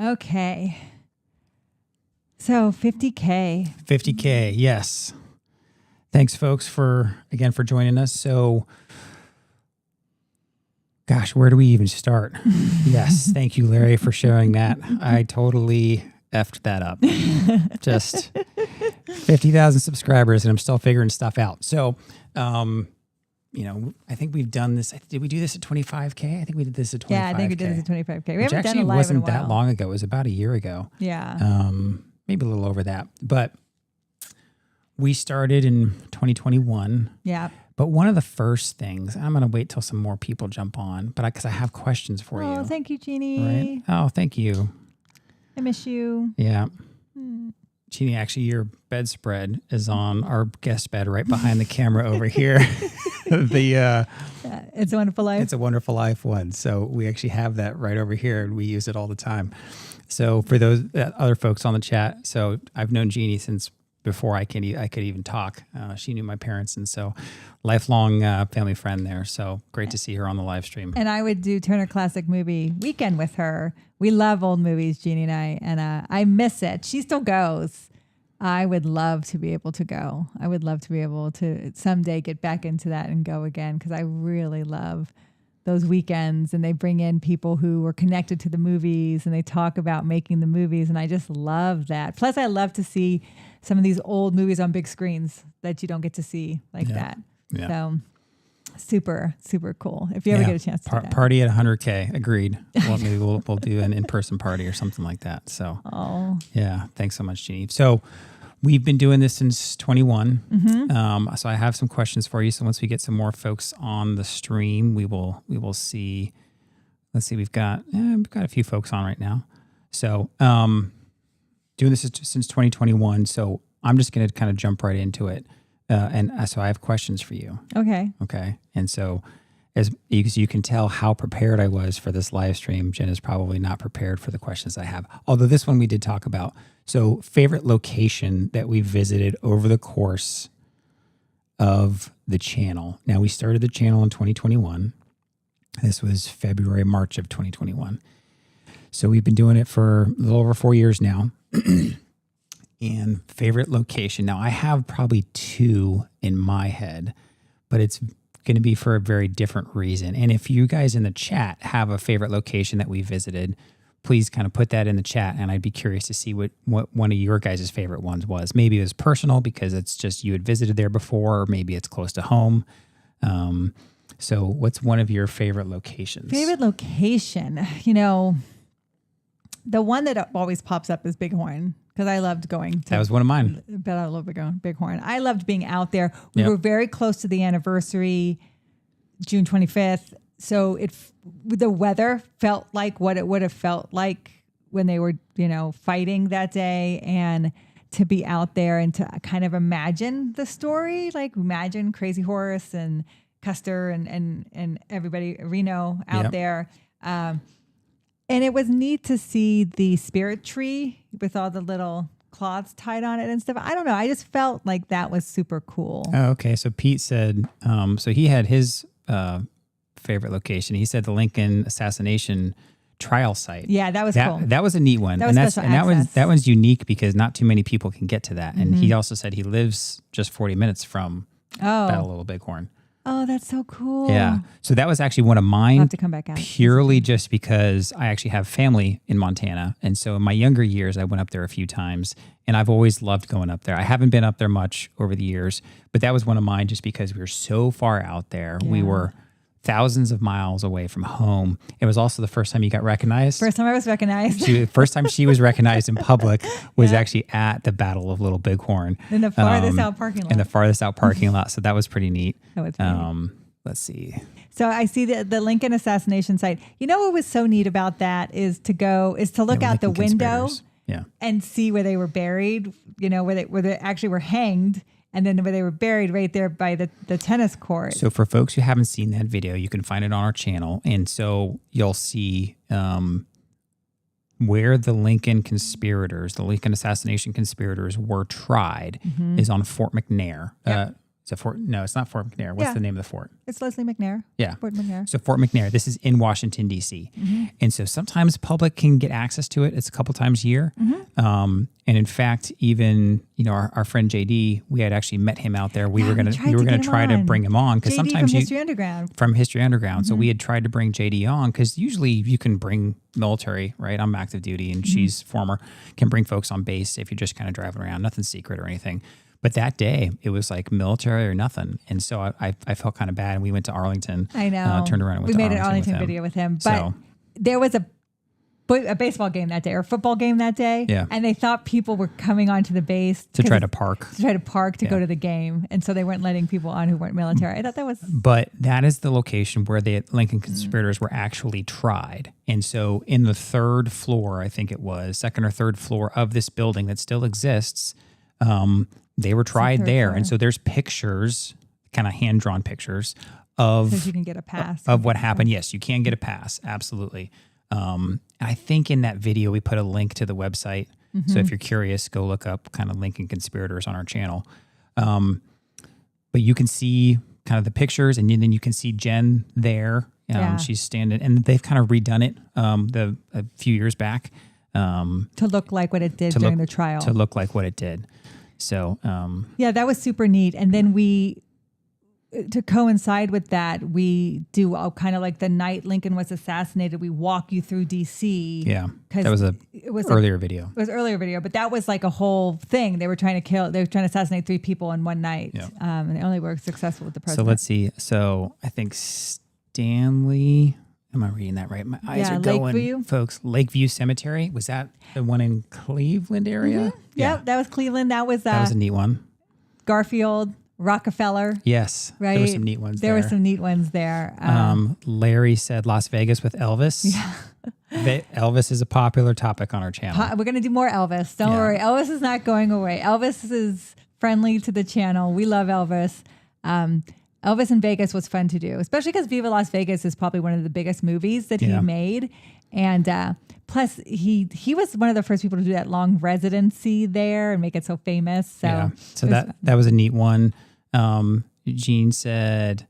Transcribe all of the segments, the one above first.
Okay. So 50K. 50K, yes. Thanks, folks, for joining us. So, gosh, where do we even start? Yes, thank you, Larry, for showing that. I totally effed that up. Just 50,000 subscribers, and I'm still figuring stuff out. So, I think we've done this. Did we do this at 25K? I think we did this at 25K. Yeah, I think we did this at 25K. We haven't done a live wasn't in a while. that long ago. It was about a year ago. Yeah. Maybe a little over that. But we started in 2021. Yeah. But one of the first things, I'm going to wait till some more people jump on, but because I have questions for you. Oh, thank you, Jeannie. Right? Oh, thank you. I miss you. Yeah. Jeannie, actually, your bedspread is on our guest bed right behind the camera over here. It's a Wonderful Life. It's a Wonderful Life one. So we actually have that right over here, and we use it all the time. So for those other folks on the chat, so I've known Jeannie since before I could even talk. She knew my parents, and so lifelong family friend there. So great to see her on the live stream. And I would do Turner Classic Movie Weekend with her. We love old movies, Jeannie and I, and I miss it. She still goes. I would love to be able to go. I would love to be able to someday get back into that and go again, because I really love those weekends, and they bring in people who were connected to the movies, and they talk about making the movies, and I just love that. Plus, I love to see some of these old movies on big screens that you don't get to see like that. Yeah. So super, super cool. If you ever get a chance to do that. Party at 100K, agreed. Well, maybe we'll do an in-person party or something like that. So, yeah, thanks so much, Jeannie. So we've been doing this since 21. Mm-hmm. So I have some questions for you. So once we get some more folks on the stream, we will see. Let's see, we've got a few folks on right now. So doing this since 2021. So I'm just going to kind of jump right into it. And so I have questions for you. Okay. Okay. And so as you can tell how prepared I was for this live stream, Jen is probably not prepared for the questions I have. Although this one we did talk about. So favorite location that we visited over the course of the channel. Now we started the channel in 2021. This was February, March of 2021. So we've been doing it for a little over 4 years now. And favorite location. Now I have probably two in my head, but it's going to be for a very different reason. And if you guys in the chat have a favorite location that we visited, please kind of put that in the chat. And I'd be curious to see what one of your guys' favorite ones was. Maybe it was personal because it's just you had visited there before, or maybe it's close to home. So what's one of your favorite locations? Favorite location, the one that always pops up is Bighorn, because I loved going to. That was one of mine. But I love Bighorn. I loved being out there. We were very close to the anniversary, June 25th. So the weather felt like what it would have felt like when they were, fighting that day, and to be out there and to kind of imagine the story, like imagine Crazy Horse and Custer and everybody, Reno out there. And it was neat to see the spirit tree with all the little cloths tied on it and stuff. I don't know. I just felt like that was super cool. Oh, okay. So Pete said, so he had his favorite location. He said the Lincoln assassination trial site. Yeah, that was cool. That was a neat one. That one's unique because not too many people can get to that. And he also said he lives just 40 minutes from Battle of Little Bighorn. Oh, that's so cool. Yeah. So that was actually one of mine. I'll have to come back out. Purely just because I actually have family in Montana. And so in my younger years, I went up there a few times, and I've always loved going up there. I haven't been up there much over the years, but that was one of mine just because we were so far out there. Yeah. We were thousands of miles away from home. It was also the first time you got recognized. First time I was recognized. First time she was recognized in public was actually at the Battle of Little Bighorn. In the farthest out parking lot. In the farthest out parking lot. So that was pretty neat. That was pretty neat. Let's see. So I see the Lincoln assassination site. You know what was so neat about that is to look out the window and see where they were buried, where they actually were hanged. And then where they were buried right there by the tennis court. So for folks who haven't seen that video, you can find it on our channel. And so you'll see where the Lincoln assassination conspirators were tried is on Fort McNair. Yep. It's a fort. No, it's not Fort McNair. What's the name of the fort? It's Leslie McNair. Yeah. Fort McNair. So Fort McNair, this is in Washington, D.C. And so sometimes public can get access to it. It's a couple times a year. And in fact, even, our friend JD, we had actually met him out there. We were going to try to bring him on because sometimes from History Underground. From History Underground. So we had tried to bring JD on because usually you can bring military, right? I'm active duty and she's former, can bring folks on base if you're just kind of driving around, nothing secret or anything. But that day, it was like military or nothing. And so I felt kind of bad. And we went to Arlington. I know. Turned around and went to Arlington. We made an Arlington video with him. But there was a baseball game that day or a football game that day. Yeah. And they thought people were coming onto the base. To try to park. To go to the game. And so they weren't letting people on who weren't military. I thought that was... But that is the location where the Lincoln conspirators were actually tried. And so in the third floor, I think it was, second or third floor of this building that still exists, they were tried there. Floor. And so there's pictures, kind of hand-drawn pictures of... Because you can get a pass. Of what happened. Yes, you can get a pass. Absolutely. I think in that video, we put a link to the website. So if you're curious, go look up kind of Lincoln conspirators on our channel. But you can see kind of the pictures and then you can see Jen there. She's standing and they've kind of redone it a few years back. To look like what it did during the trial. To look like what it did. So, yeah, that was super neat. And then to coincide with that, we do kind of like the night Lincoln was assassinated. We walk you through DC. Yeah, that was earlier video. It was earlier video, but that was like a whole thing. They were trying to assassinate 3 people in one night. Yeah. And they only were successful with the president. So let's see. So I think Stanley... Am I reading that right? My eyes are going. Lakeview. Folks, Lakeview Cemetery. Was that the one in Cleveland area? Yeah, that was Cleveland. That was a neat one. Garfield, Rockefeller. Yes. Right. There were some neat ones there. There were some neat ones there. Larry said Las Vegas with Elvis. Yeah. Elvis is a popular topic on our channel. We're going to do more Elvis. Don't worry. Elvis is not going away. Elvis is friendly to the channel. We love Elvis. Elvis in Vegas was fun to do, especially because Viva Las Vegas is probably one of the biggest movies that he made. And plus, he was one of the first people to do that long residency there and make it so famous. So, that was a neat one. Eugene said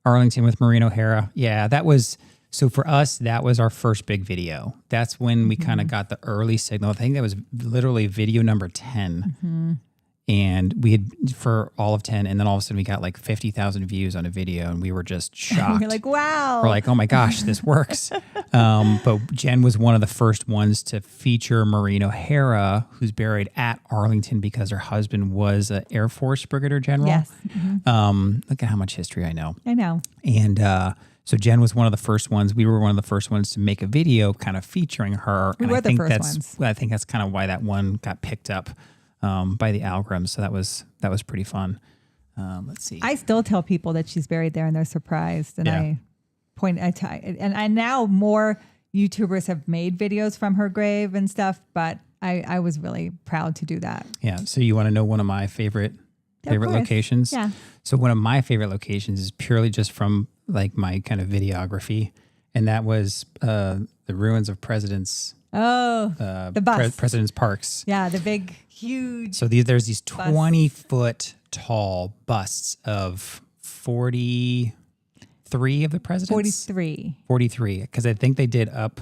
Arlington with Maureen O'Hara. Yeah, that was... So for us, that was our first big video. That's when we kind of got the early signal. I think that was literally video number 10. And we had for all of 10, and then all of a sudden we got like 50,000 views on a video, and we were just shocked. We're like, wow. We're like, oh my gosh, this works. But Jen was one of the first ones to feature Maureen O'Hara, who's buried at Arlington because her husband was an Air Force Brigadier General. Yes. Look at how much history I know. I know. And so Jen was one of the first ones. We were one of the first ones to make a video kind of featuring her. We were the first ones. I think that's kind of why that one got picked up by the algorithm. So that was pretty fun. Let's see. I still tell people that she's buried there and they're surprised. And I now more YouTubers have made videos from her grave and stuff, but I was really proud to do that. Yeah. So you want to know one of my favorite locations? Yeah. So one of my favorite locations is purely just from like my kind of videography. And that was the ruins of President's. The bus. President's Parks. Yeah, the big, huge. So there's these 20-foot tall busts of 43 of the presidents. 43, because I think they did up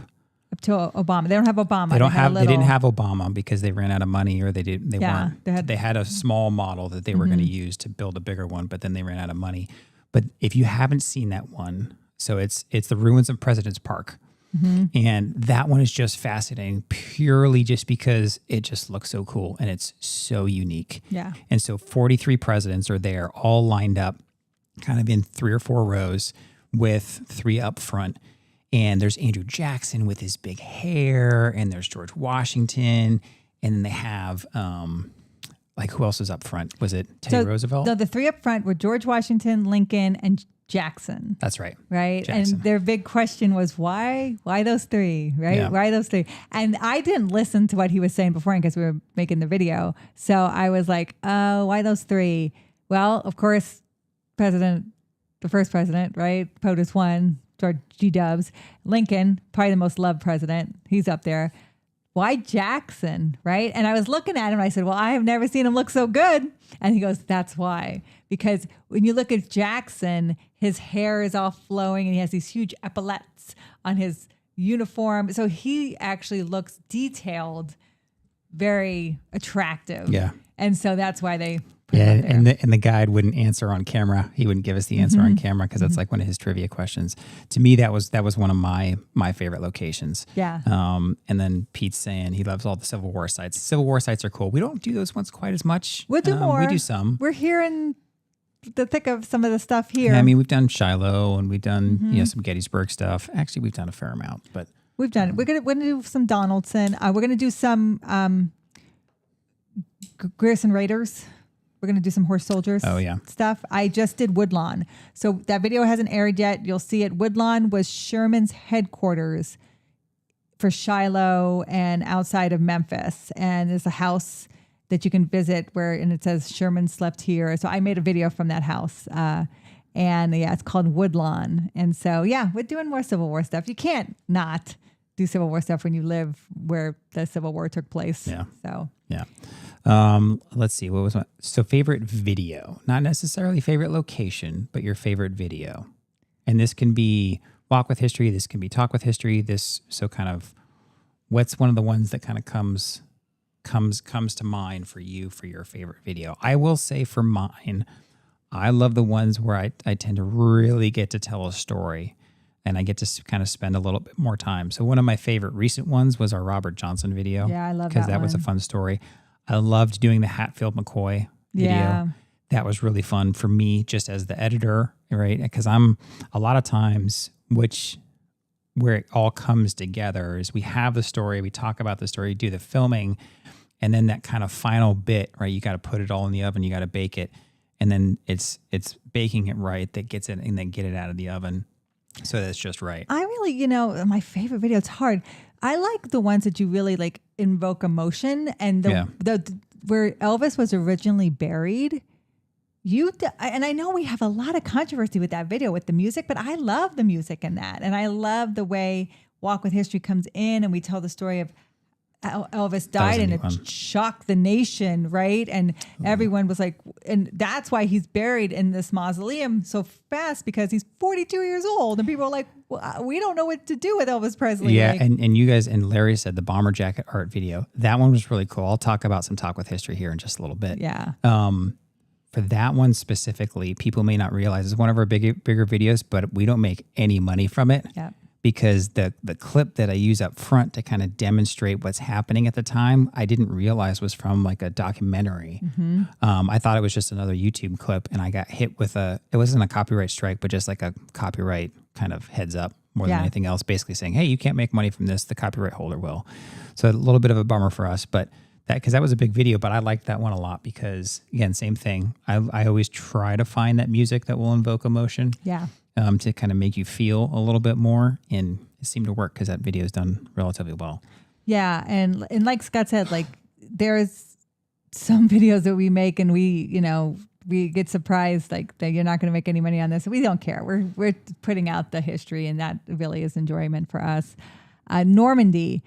to Obama. They don't have Obama. They didn't have Obama because they ran out of money, or they weren't. They had a small model that they were going to use to build a bigger one, but then they ran out of money. But if you haven't seen that one, so it's the ruins of President's Park. And that one is just fascinating purely just because it just looks so cool and it's so unique. Yeah. And so 43 presidents are there all lined up kind of in 3 or 4 rows with 3 up front. And there's Andrew Jackson with his big hair, and there's George Washington. And then they have, who else was up front? Was it Teddy Roosevelt? No, the 3 up front were George Washington, Lincoln, and Jackson. That's right. Right. Jackson. And their big question was why those 3, right? Yeah. Why those 3? And I didn't listen to what he was saying beforehand because we were making the video. So I was like, why those 3? Well, of course, the first president, right? POTUS 1, George G. Dubs. Lincoln, probably the most loved president. He's up there. why Jackson, right? And I was looking at him and I said, well, I have never seen him look so good. And he goes, that's why. Because when you look at Jackson, his hair is all flowing and he has these huge epaulets on his uniform. So he actually looks detailed, very attractive. Yeah. And so that's why they put him up there. And the guide wouldn't answer on camera. He wouldn't give us the answer on camera because that's like one of his trivia questions. To me, that was one of my favorite locations. Yeah. And then Pete's saying he loves all the Civil War sites. Civil War sites are cool. We don't do those ones quite as much. We'll do more. We do some. We're here in the thick of some of the stuff here. Yeah, I mean, we've done Shiloh and we've done some Gettysburg stuff. Actually, we've done a fair amount, but we've done it. We're gonna do some Donaldson. We're gonna do some Grierson Raiders. We're going to do some horse soldiers stuff. I just did Woodlawn. So that video hasn't aired yet. You'll see it. Woodlawn was Sherman's headquarters for Shiloh and outside of Memphis. And there's a house that you can visit and it says Sherman slept here. So I made a video from that house. And it's called Woodlawn. And so, we're doing more Civil War stuff. You can't not do Civil War stuff when you live where the Civil War took place. Yeah. So, yeah. Let's see. What was favorite video? Not necessarily favorite location, but your favorite video. And this can be Walk with History. This can be Talk with History. What's one of the ones that kind of comes to mind for you for your favorite video? I will say for mine, I love the ones where I tend to really get to tell a story and I get to kind of spend a little bit more time. So one of my favorite recent ones was our Robert Johnson video. Yeah, I love that because that was a fun story. I loved doing the Hatfield McCoy video. Yeah. That was really fun for me just as the editor, right? Because I'm a lot of times, where it all comes together is we have the story, we talk about the story, do the filming, and then that kind of final bit, right? You got to put it all in the oven, you got to bake it, and then it's baking it right that gets it, and then get it out of the oven so that's just right. I really, my favorite video, it's hard. I like the ones that you really like invoke emotion, and the where Elvis was originally buried. And I know we have a lot of controversy with that video with the music, but I love the music in that, and I love the way Walk with History comes in, and we tell the story of how Elvis died, and it shocked the nation, right? And everyone was like, and that's why he's buried in this mausoleum so fast, because he's 42 years old, and people are like, well, we don't know what to do with Elvis Presley. Yeah, and you guys, and Larry said the bomber jacket art video, that one was really cool. I'll talk about some Talk with History here in just a little bit. Yeah. For that one specifically, people may not realize it's one of our bigger videos, but we don't make any money from it. Yeah. Because the clip that I use up front to kind of demonstrate what's happening at the time, I didn't realize was from like a documentary. I thought it was just another YouTube clip, and I got hit with it wasn't a copyright strike, but just like a copyright kind of heads up more than anything else, basically saying, hey, you can't make money from this, the copyright holder will. So a little bit of a bummer for us, but because that was a big video, but I liked that one a lot because, again, same thing. I always try to find that music that will invoke emotion. Yeah. To kind of make you feel a little bit more, and it seemed to work because that video is done relatively well. Yeah, and like Scott said, like there's some videos that we make, and we get surprised like that you're not going to make any money on this. We don't care. We're putting out the history, and that really is enjoyment for us. Normandy,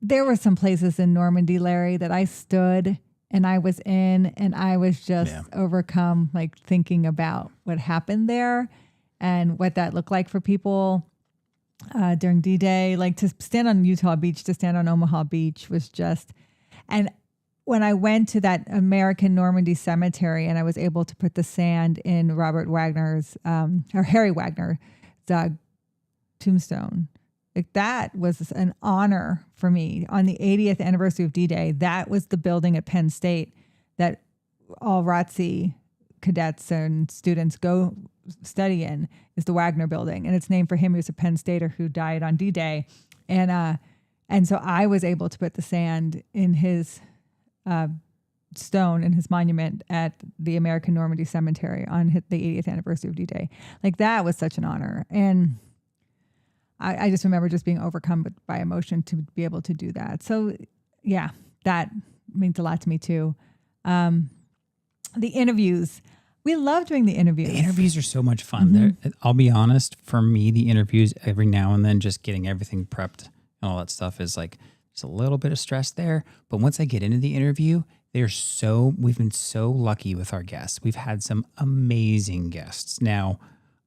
there were some places in Normandy, Larry, that I stood and I was in, and I was just overcome, like thinking about what happened there and what that looked like for people during D-Day. Like to stand on Utah Beach, to stand on Omaha Beach was just, and when I went to that American Normandy cemetery and I was able to put the sand in Robert Wagner's, or Harry Wagner's tombstone, like that was an honor for me. On the 80th anniversary of D-Day, that was the building at Penn State that all ROTC cadets and students go study in, is the Wagner building. And it's named for him. He was a Penn Stater who died on D-Day. And so I was able to put the sand in his stone in his monument at the American Normandy Cemetery on the 80th anniversary of D-Day. Like that was such an honor. And I just remember just being overcome by emotion to be able to do that. So yeah, that means a lot to me too. The interviews, we love doing the interviews. The interviews are so much fun. I'll be honest, for me, the interviews every now and then, just getting everything prepped and all that stuff is like, there's a little bit of stress there. But once I get into the interview, we've been so lucky with our guests. We've had some amazing guests. Now,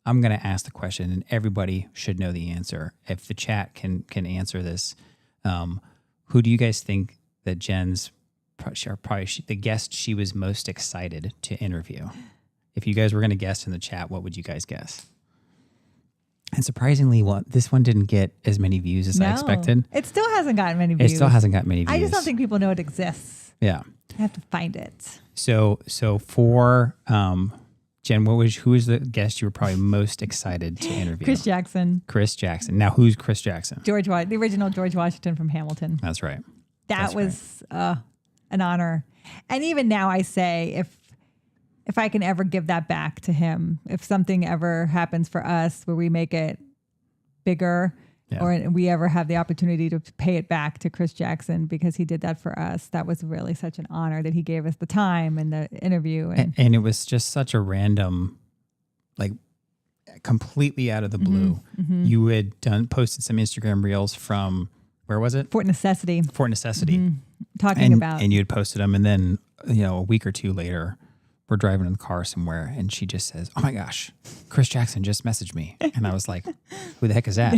I'm going to ask the question, and everybody should know the answer. If the chat can answer this, who do you guys think that Jen's probably the guest she was most excited to interview? If you guys were going to guess in the chat, what would you guys guess? And surprisingly, this one didn't get as many views as I expected. It still hasn't gotten many views. It still hasn't got many views. I just don't think people know it exists. Yeah. I have to find it. So for Jen, who was the guest you were probably most excited to interview? Chris Jackson. Chris Jackson. Now, who's Chris Jackson? The original George Washington from Hamilton. That's right. That was an honor. And even now I say, if I can ever give that back to him, if something ever happens for us where we make it bigger, or we ever have the opportunity to pay it back to Chris Jackson because he did that for us, that was really such an honor that he gave us the time and the interview. And it was just such a random, like completely out of the blue. You had posted some Instagram reels from, where was it? Fort Necessity. Talking about. And you had posted them. And then, a week or two later, we're driving in the car somewhere and she just says, "Oh my gosh, Chris Jackson just messaged me." And I was like, "Who the heck is that?"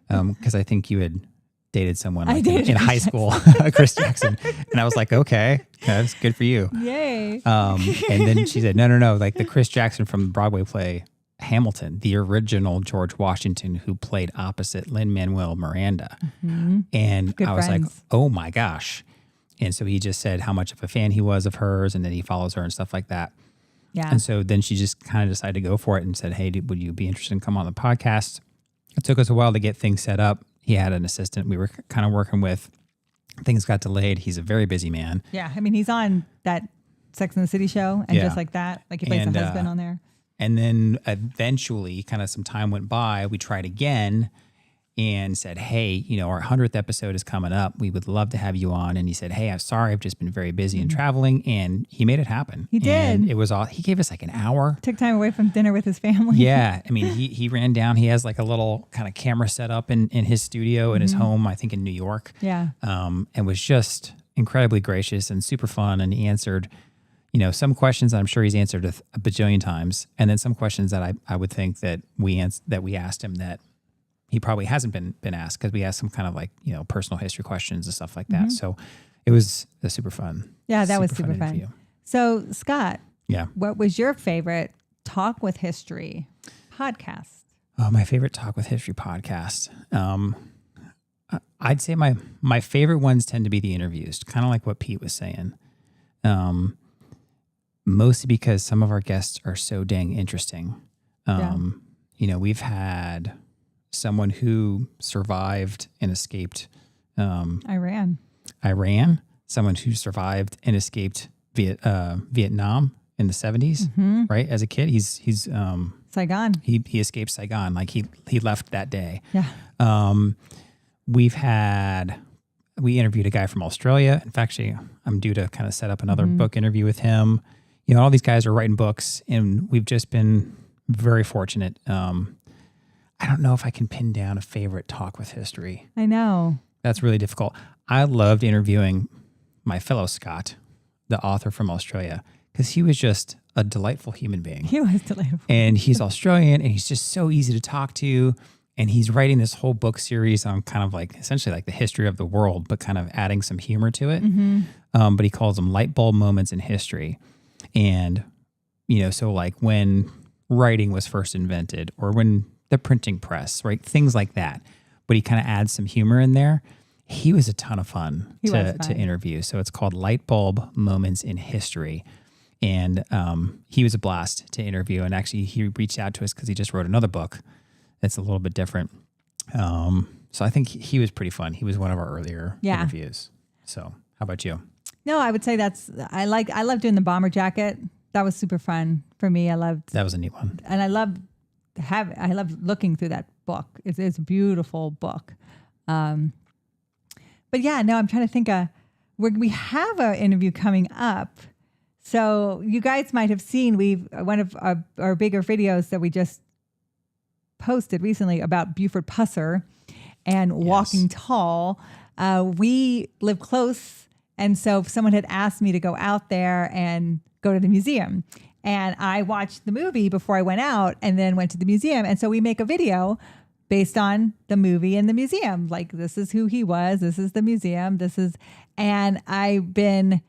Because I think you had dated someone in high school, Chris Jackson. And I was like, "Okay, that's good for you." Yay. And then she said, no, like the Chris Jackson from the Broadway play Hamilton, the original George Washington who played opposite Lin-Manuel Miranda. And Good I was friends. like, "Oh my gosh." And so he just said how much of a fan he was of hers and that he follows her and stuff like that. Yeah. And so then she just kind of decided to go for it and said, "Hey, would you be interested in coming on the podcast?" It took us a while to get things set up. He had an assistant we were kind of working with. Things got delayed. He's a very busy man. Yeah. I mean, he's on that Sex and the City show and just like that. Like he plays the husband on there. And then eventually, kind of some time went by. We tried again and said, "Hey, our 100th episode is coming up. We would love to have you on." And he said, "Hey, I'm sorry. I've just been very busy and traveling." And he made it happen. He did. And it was all, he gave us like an hour. Took time away from dinner with his family. Yeah. I mean, he ran down. He has like a little kind of camera set up in his studio in his home, I think in New York. Yeah. And was just incredibly gracious and super fun. And he answered, some questions I'm sure he's answered a bajillion times. And then some questions that I would think that we asked him that he probably hasn't been asked, because we asked some kind of like, personal history questions and stuff like that. So it was super fun. Yeah, that was super fun. Interview. So Scott, Yeah. what was your favorite Talk with History podcast? Oh, my favorite Talk with History podcast. I'd say my favorite ones tend to be the interviews, kind of like what Pete was saying. Mostly because some of our guests are so dang interesting. We've had someone who survived and escaped Iran. Someone who survived and escaped Vietnam in the 70s, right? As a kid, he's Saigon. He escaped Saigon. Like he left that day. Yeah. We interviewed a guy from Australia. In fact, actually, I'm due to kind of set up another book interview with him. All these guys are writing books, and we've just been very fortunate. I don't know if I can pin down a favorite Talk with History. I know. That's really difficult. I loved interviewing my fellow Scott, the author from Australia, because he was just a delightful human being. He was delightful. And he's Australian, and he's just so easy to talk to. And he's writing this whole book series on kind of like essentially like the history of the world, but kind of adding some humor to it. But he calls them light bulb moments in history. And, so like when writing was first invented, or when the printing press, right? Things like that. But he kind of adds some humor in there. He was a ton of fun to interview. So it's called Light Bulb Moments in History. And he was a blast to interview. And actually, he reached out to us because he just wrote another book that's a little bit different. So I think he was pretty fun. He was one of our earlier interviews. So how about you? No, I would say I love doing the bomber jacket. That was super fun for me. That was a neat one. And I love looking through that book. It's a beautiful book. But yeah, no, I'm trying to think we have an interview coming up. So you guys might have seen one of our bigger videos that we just posted recently about Buford Pusser. and Walking Tall. We live close. And so someone had asked me to go out there and go to the museum. And I watched the movie before I went out and then went to the museum. And so we make a video based on the movie and the museum. Like, this is who he was. This is the museum. And I've been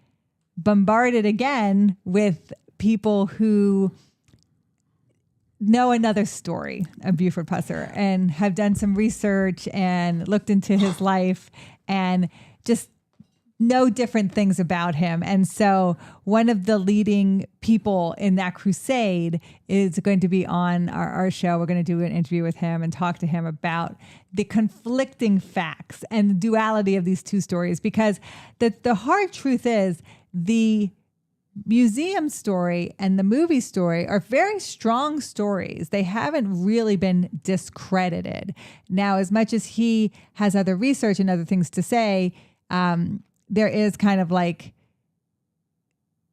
bombarded again with people who know another story of Buford Pusser and have done some research and looked into his life and just know different things about him. And so one of the leading people in that crusade is going to be on our show. We're going to do an interview with him and talk to him about the conflicting facts and the duality of these two stories, because the hard truth is the museum story and the movie story are very strong stories. They haven't really been discredited. Now, as much as he has other research and other things to say, there is kind of like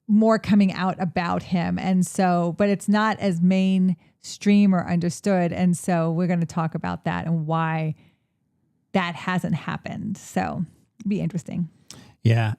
more coming out about him. And so, but it's not as mainstream or understood. And so we're going to talk about that and why that hasn't happened. So it'd be interesting. Yeah.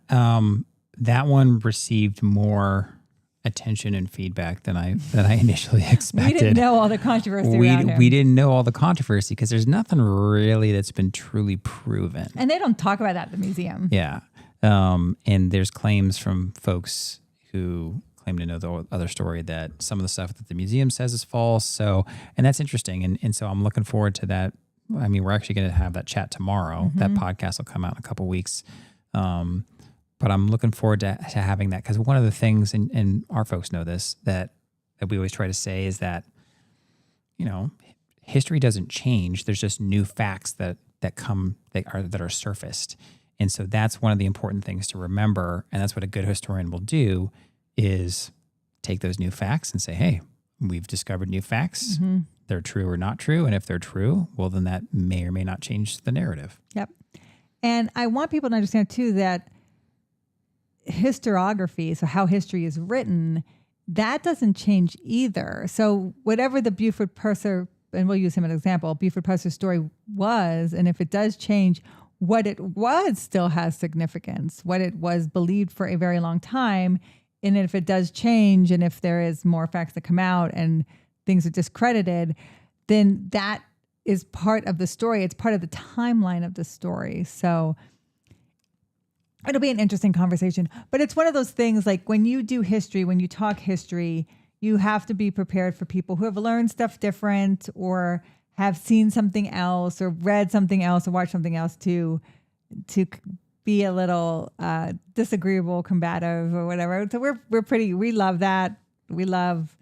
That one received more attention and feedback than I initially expected. We didn't know all the controversy around him. We didn't know all the controversy because there's nothing really that's been truly proven. And they don't talk about that at the museum. Yeah. And there's claims from folks who claim to know the other story that some of the stuff that the museum says is false. So, and that's interesting. And so I'm looking forward to that. I mean, we're actually going to have that chat tomorrow. Mm-hmm. That podcast will come out in a couple weeks. But I'm looking forward to having that, because one of the things, and our folks know this, that we always try to say is that, you know, history doesn't change. There's just new facts that are surfaced. And so that's one of the important things to remember. And that's what a good historian will do, is take those new facts and say, hey, we've discovered new facts. Mm-hmm. They're true or not true. And if they're true, well, then that may or may not change the narrative. Yep. And I want people to understand too that historiography, so how history is written, that doesn't change either. So whatever the Buford Pusser, and we'll use him as an example, Buford Pusser's story was, and if it does change, what it was still has significance, what it was believed for a very long time. And if it does change, and if there is more facts that come out and things are discredited, then that is part of the story. It's part of the timeline of the story. So it'll be an interesting conversation. But it's one of those things, like when you do history, when you talk history, you have to be prepared for people who have learned stuff different or have seen something else or read something else or watched something else to be a little disagreeable, combative, or whatever. So we love that. We love,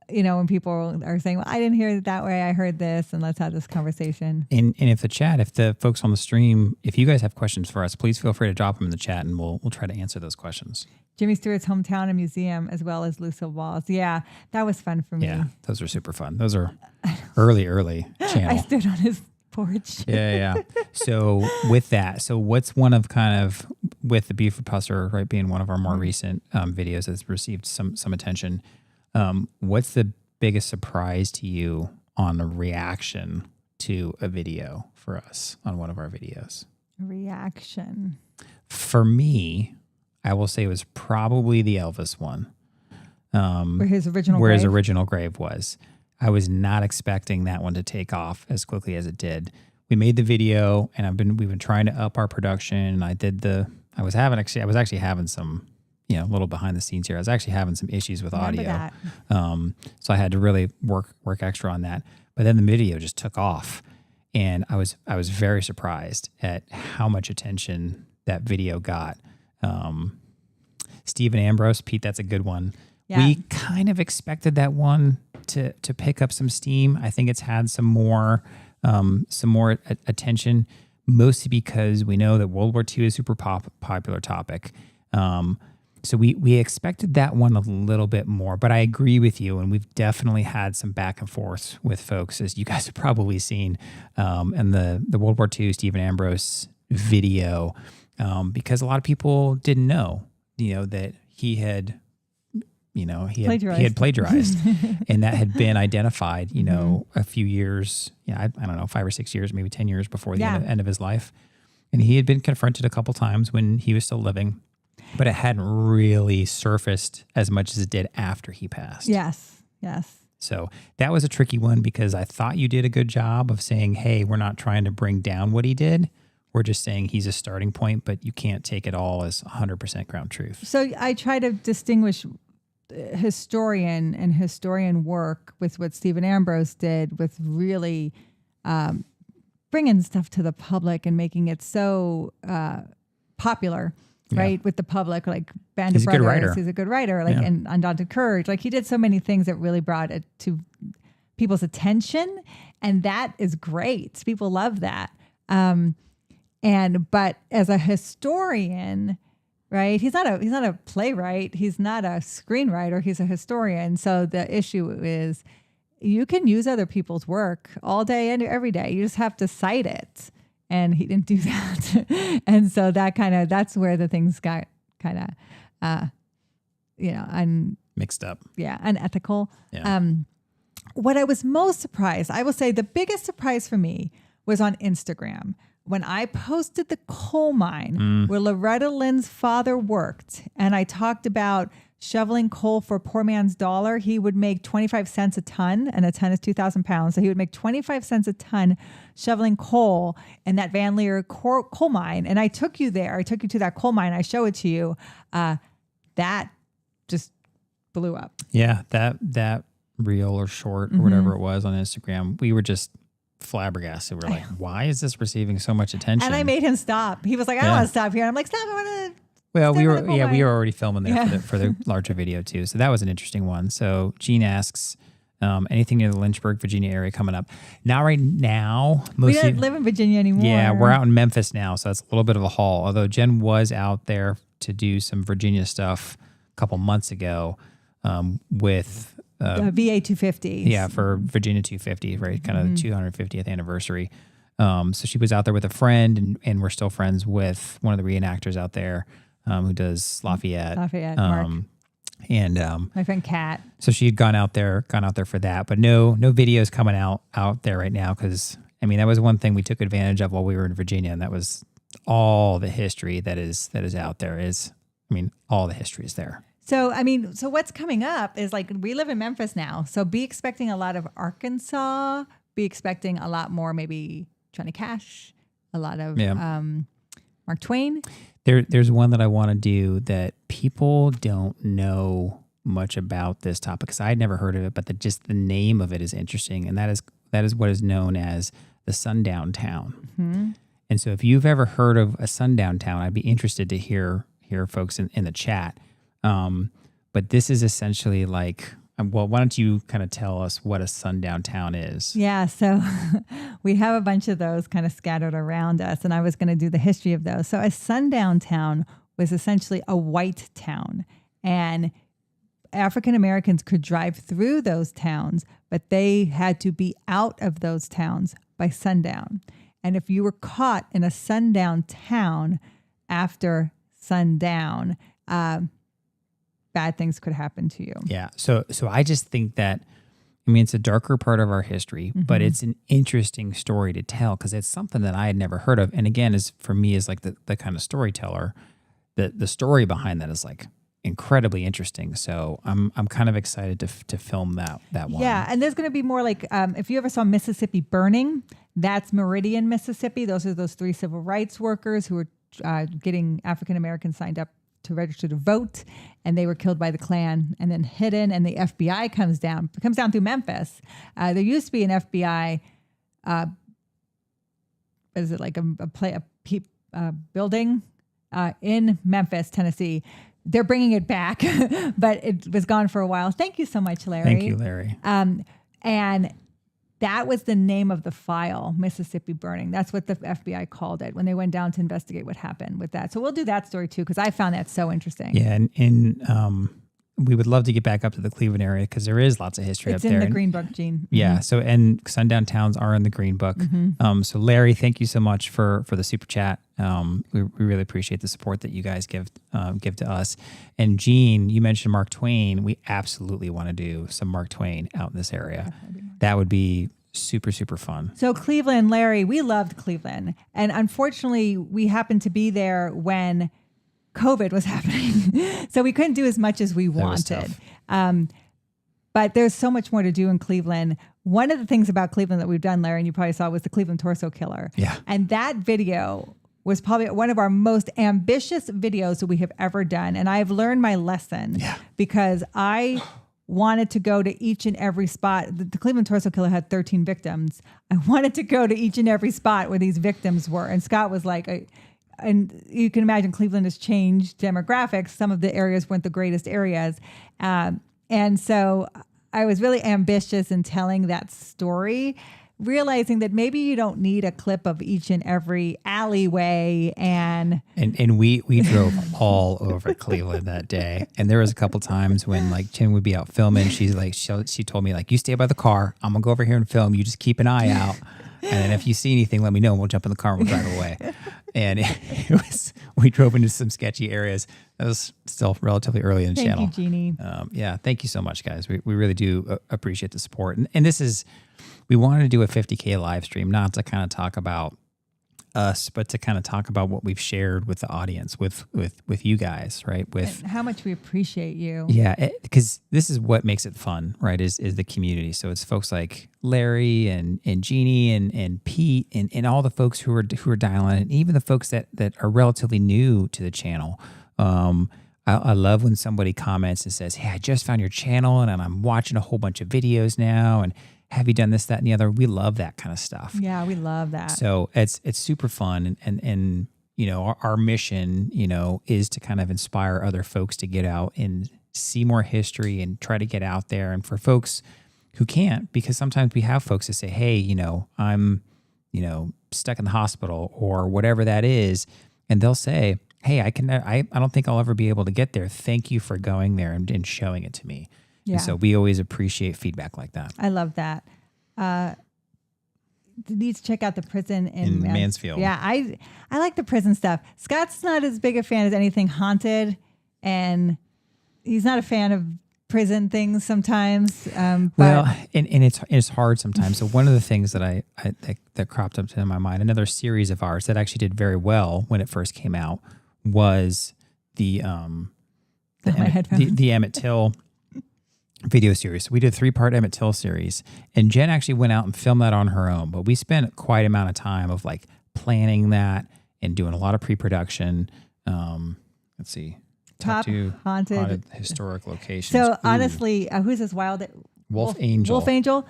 when people are saying, well, I didn't hear it that way, I heard this, and let's have this conversation. And if the folks on the stream, if you guys have questions for us, please feel free to drop them in the chat, and we'll try to answer those questions. Jimmy Stewart's hometown and museum, as well as Lucille Ball's. Yeah, that was fun for me. Yeah, those are super fun. Those are early channel. I stood on his porch. Yeah. So with that, what's one of with the Buford Pusser, right, being one of our more recent videos that's received some attention, what's the biggest surprise to you on the reaction to a video for us on one of our videos? Reaction. For me, I will say it was probably the Elvis one. Where his original grave was. I was not expecting that one to take off as quickly as it did. We made the video, and we've been trying to up our production. I was actually having some, little behind the scenes here. I was actually having some issues with audio. So I had to really work extra on that. But then the video just took off, and I was very surprised at how much attention that video got. Stephen Ambrose, Pete, that's a good one. Yeah. We kind of expected that one to pick up some steam. I think it's had some more attention, mostly because we know that World War II is a super popular topic. So we expected that one a little bit more, but I agree with you, and we've definitely had some back and forth with folks, as you guys have probably seen, in the World War II Stephen Ambrose video, because a lot of people didn't know, that he had, he had plagiarized, and that had been identified, a few years, I don't know, 5 or 6 years, maybe 10 years before the end of his life. And he had been confronted a couple times when he was still living, but it hadn't really surfaced as much as it did after he passed. Yes. So that was a tricky one because I thought you did a good job of saying, hey, we're not trying to bring down what he did. We're just saying he's a starting point, but you can't take it all as 100% ground truth. So I try to distinguish historian and historian work with what Stephen Ambrose did with really bringing stuff to the public and making it so popular, right? With the public, like Band of Brothers. He's a good writer, and Undaunted Courage. Like he did so many things that really brought it to people's attention, and that is great. People love that. But as a historian, right? He's not a playwright. He's not a screenwriter. He's a historian. So the issue is you can use other people's work all day and every day. You just have to cite it. And he didn't do that. And so that's where the things got kind of, mixed up. Yeah. Unethical. Yeah. What I was most surprised, I will say the biggest surprise for me was on Instagram. When I posted the coal mine where Loretta Lynn's father worked, and I talked about shoveling coal for a poor man's dollar, he would make 25 cents a ton, and a ton is 2,000 pounds. So he would make 25 cents a ton shoveling coal in that Van Leer coal mine. And I took you there. I took you to that coal mine. I show it to you. That just blew up. Yeah, that reel or short or whatever it was on Instagram, we were just flabbergasted. We're like, why is this receiving so much attention? And I made him stop. He was like, I don't want to stop here. And I'm like, stop. I want to. Well, we were already filming there for the larger video too. So that was an interesting one. So Gene asks, anything near the Lynchburg, Virginia area coming up? Not right now. We don't live in Virginia anymore. Yeah, we're out in Memphis now. So that's a little bit of a haul. Although Jen was out there to do some Virginia stuff a couple months ago with VA 250. Yeah, for Virginia 250, right? Kind of the 250th anniversary. So she was out there with a friend, and we're still friends with one of the reenactors out there who does Lafayette. Mark. And my friend Kat. So she had gone out there for that, but no videos coming out there right now because that was one thing we took advantage of while we were in Virginia, and that was all the history that is out there. All the history is there. So, so what's coming up is like we live in Memphis now. So be expecting a lot of Arkansas, be expecting a lot more maybe Johnny Cash, a lot of Mark Twain. There's one that I want to do that people don't know much about this topic because I had never heard of it, but just the name of it is interesting. And that is what is known as the Sundown Town. Mm-hmm. And so if you've ever heard of a sundown town, I'd be interested to hear folks in the chat. But this is essentially like, why don't you kind of tell us what a sundown town is? Yeah, so we have a bunch of those kind of scattered around us, and I was going to do the history of those. So a sundown town was essentially a white town, and African Americans could drive through those towns, but they had to be out of those towns by sundown. And if you were caught in a sundown town after sundown, bad things could happen to you. Yeah. So I just think that, it's a darker part of our history, but it's an interesting story to tell because it's something that I had never heard of. And again, for me as like the kind of storyteller, the story behind that is like incredibly interesting. So I'm kind of excited to film that one. Yeah. And there's going to be more like, if you ever saw Mississippi Burning, that's Meridian, Mississippi. Those are those 3 civil rights workers who were getting African Americans signed up to register to vote, and they were killed by the Klan and then hidden, and the FBI comes down through Memphis. There used to be an FBI, is it like a building in Memphis, Tennessee. They're bringing it back, but it was gone for a while. Thank you so much, Larry. Thank you, Larry. And that was the name of the file, Mississippi Burning. That's what the FBI called it when they went down to investigate what happened with that. So we'll do that story too, because I found that so interesting. Yeah, and we would love to get back up to the Cleveland area because there is lots of history up there. It's in the Green Book, Gene. Yeah. So, and sundown towns are in the Green Book. So Larry, thank you so much for the super chat. We really appreciate the support that you guys give to us. And Gene, you mentioned Mark Twain. We absolutely want to do some Mark Twain out in this area. That would be super, super fun. So Cleveland, Larry, we loved Cleveland. And unfortunately, we happened to be there when COVID was happening. So we couldn't do as much as we wanted. But there's so much more to do in Cleveland. One of the things about Cleveland that we've done, Larry, and you probably saw, was the Cleveland Torso Killer. Yeah. And that video was probably one of our most ambitious videos that we have ever done. And I've learned my lesson because I wanted to go to each and every spot. The Cleveland Torso Killer had 13 victims. I wanted to go to each and every spot where these victims were. And Scott was like, and you can imagine Cleveland has changed demographics. Some of the areas weren't the greatest areas. And so I was really ambitious in telling that story, realizing that maybe you don't need a clip of each and every alleyway. And we drove all over Cleveland that day. And there was a couple times when like Jen would be out filming. She's like, she told me like, you stay by the car. I'm gonna go over here and film. You just keep an eye out. And then if you see anything, let me know and we'll jump in the car and we'll drive away. And we drove into some sketchy areas. That was still relatively early in the channel. Thank you, Jeannie. Yeah, thank you so much, guys. We really do appreciate the support. And this is, we wanted to do a 50K live stream, not to kind of talk about us, but to kind of talk about what we've shared with the audience, with you guys, right? With and how much we appreciate you. Yeah, because this is what makes it fun, right? Is the community. So it's folks like Larry and Jeannie and Pete and all the folks who are dialing in, and even the folks that are relatively new to the channel. I love when somebody comments and says, "Hey, I just found your channel and I'm watching a whole bunch of videos now, and have you done this, that, and the other?" We love that kind of stuff. Yeah, we love that. So it's super fun, and you know, our mission, you know, is to kind of inspire other folks to get out and see more history and try to get out there. And for folks who can't, because sometimes we have folks that say, "Hey, you know, I'm, you know, stuck in the hospital," or whatever that is, and they'll say, "Hey, I don't think I'll ever be able to get there. Thank you for going there and showing it to me." Yeah. And so we always appreciate feedback like that. I love that. Need to check out the prison in Mansfield. Yeah, I like the prison stuff. Scott's not as big a fan as anything haunted, and he's not a fan of prison things sometimes. Well, and it's hard sometimes. So one of the things that that cropped up in my mind, another series of ours that actually did very well when it first came out, was the Emmett Till video series. So we did a 3-part Emmett Till series, and Jen actually went out and filmed that on her own, but we spent quite an amount of time of like planning that and doing a lot of pre-production. Let's see. Top haunted historic locations. So honestly, who's this wild? Wolf Angel. Wolf Angel.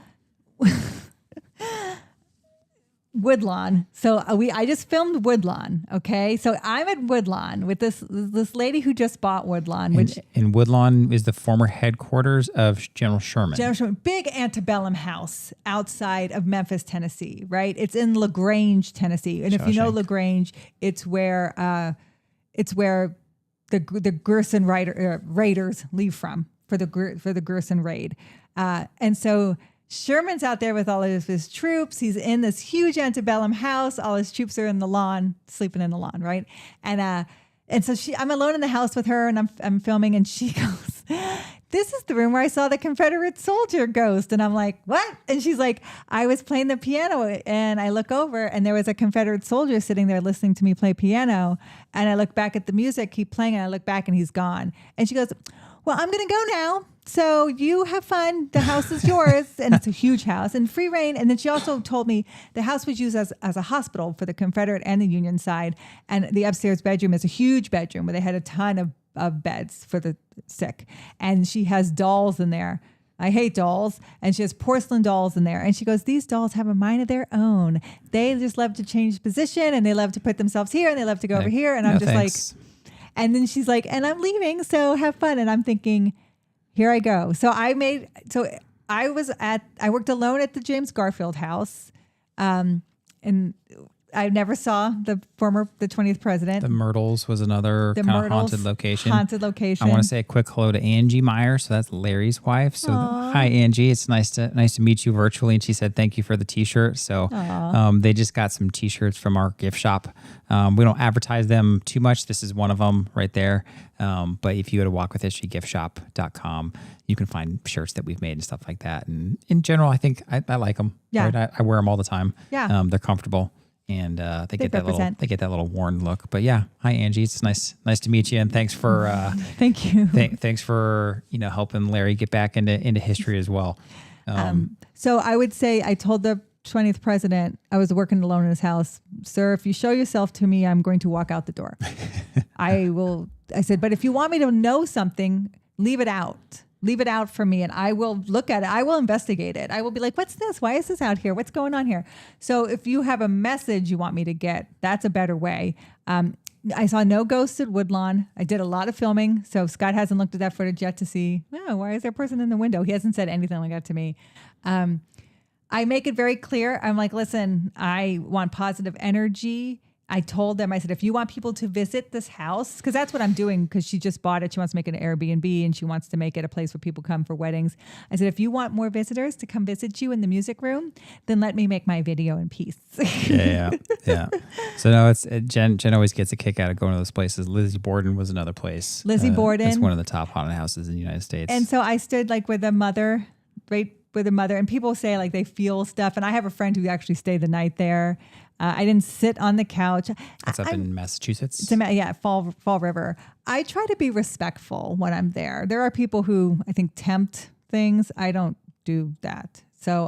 Woodlawn. So I just filmed Woodlawn. Okay, so I'm at Woodlawn with this lady who just bought Woodlawn, and Woodlawn is the former headquarters of General Sherman. General Sherman, big antebellum house outside of Memphis, Tennessee. Right, it's in LaGrange, Tennessee, and if you know LaGrange, it's where the Gerson raiders leave from for the Gerson raid, and so Sherman's out there with all of his troops. He's in this huge antebellum house. All his troops are in the lawn, sleeping in the lawn, right? And so I'm alone in the house with her, and I'm filming, and she goes, "This is the room where I saw the Confederate soldier ghost." And I'm like, "What?" And she's like, "I was playing the piano, and I look over, and there was a Confederate soldier sitting there listening to me play piano. And I look back at the music, keep playing, and I look back, and he's gone." And she goes, "Well, I'm going to go now. So you have fun. The house is yours." And it's a huge house and free reign. And then she also told me the house was used as a hospital for the Confederate and the Union side. And the upstairs bedroom is a huge bedroom where they had a ton of beds for the sick. And she has dolls in there. I hate dolls. And she has porcelain dolls in there. And she goes, "These dolls have a mind of their own. They just love to change position, and they love to put themselves here, and they love to go over here." And I'm just thanks. like, and then she's like, "And I'm leaving, so have fun." And I'm thinking, here I go. So I worked alone at the James Garfield house. And I never saw the 20th president. The Myrtles was another kind of haunted location. Haunted location. I want to say a quick hello to Angie Meyer. So that's Larry's wife. So hi, Angie. It's nice to meet you virtually. And she said thank you for the T-shirt. So they just got some T-shirts from our gift shop. We don't advertise them too much. This is one of them right there. But if you go to walkwithhistorygiftshop.com, you can find shirts that we've made and stuff like that. And in general, I think I like them. Yeah. Right? I wear them all the time. Yeah. They're comfortable. And they get that little worn look. But yeah, hi Angie, it's nice to meet you, and thanks for thank you. Thanks for helping Larry get back into history as well. So I would say I told the 20th president, I was working alone in his house, sir, if you show yourself to me, I'm going to walk out the door. I said, but if you want me to know something, leave it out. Leave it out for me and I will look at it. I will investigate it. I will be like, what's this? Why is this out here? What's going on here? So if you have a message you want me to get, that's a better way. I saw no ghosts at Woodlawn. I did a lot of filming. So Scott hasn't looked at that footage yet to see, why is there a person in the window? He hasn't said anything like that to me. I make it very clear. I'm like, listen, I want positive energy. I told them, I said, if you want people to visit this house, because that's what I'm doing, because she just bought it. She wants to make it an Airbnb and she wants to make it a place where people come for weddings. I said, if you want more visitors to come visit you in the music room, then let me make my video in peace. Yeah. So no, it's Jen always gets a kick out of going to those places. Lizzie Borden was another place. Lizzie Borden. It's one of the top haunted houses in the United States. And so I stood like with a mother, right with a mother, and people say like they feel stuff. And I have a friend who actually stayed the night there. I didn't sit on the couch. It's up in Massachusetts. Fall River. I try to be respectful when I'm there. There are people who I think tempt things. I don't do that. So,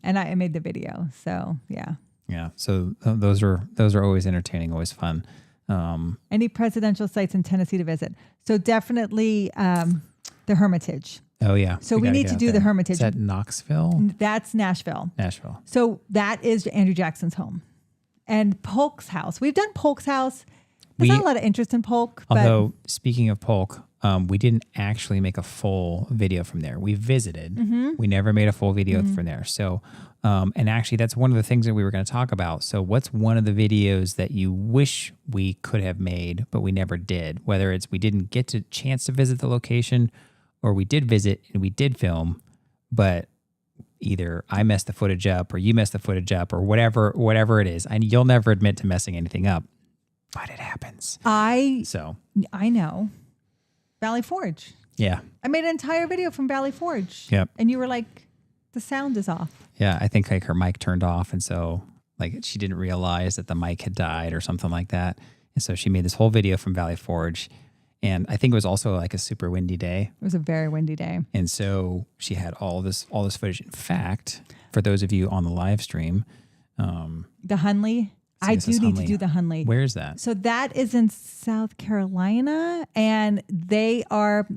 and I made the video. So yeah. Yeah. So those are always entertaining, always fun. Any presidential sites in Tennessee to visit? So definitely the Hermitage. Oh yeah. So we need to do the Hermitage. Is that Knoxville? That's Nashville. Nashville. So that is Andrew Jackson's home. And Polk's house. We've done Polk's house. There's not a lot of interest in Polk. Although, speaking of Polk, we didn't actually make a full video from there. We visited. Mm-hmm. We never made a full video from there. So, and actually, that's one of the things that we were going to talk about. So what's one of the videos that you wish we could have made, but we never did? Whether it's we didn't get a chance to visit the location, or we did visit and we did film, but either I messed the footage up or you messed the footage up or whatever it is. And you'll never admit to messing anything up, but it happens. I know. Valley Forge. Yeah. I made an entire video from Valley Forge. Yep. And you were like, the sound is off. Yeah. I think like her mic turned off. And so like she didn't realize that the mic had died or something like that. And so she made this whole video from Valley Forge. And I think it was also like a super windy day. It was a very windy day. And so she had all this footage. In fact, for those of you on the live stream, the Hunley. I do need to do the Hunley. Where is that? So that is in South Carolina, and they are.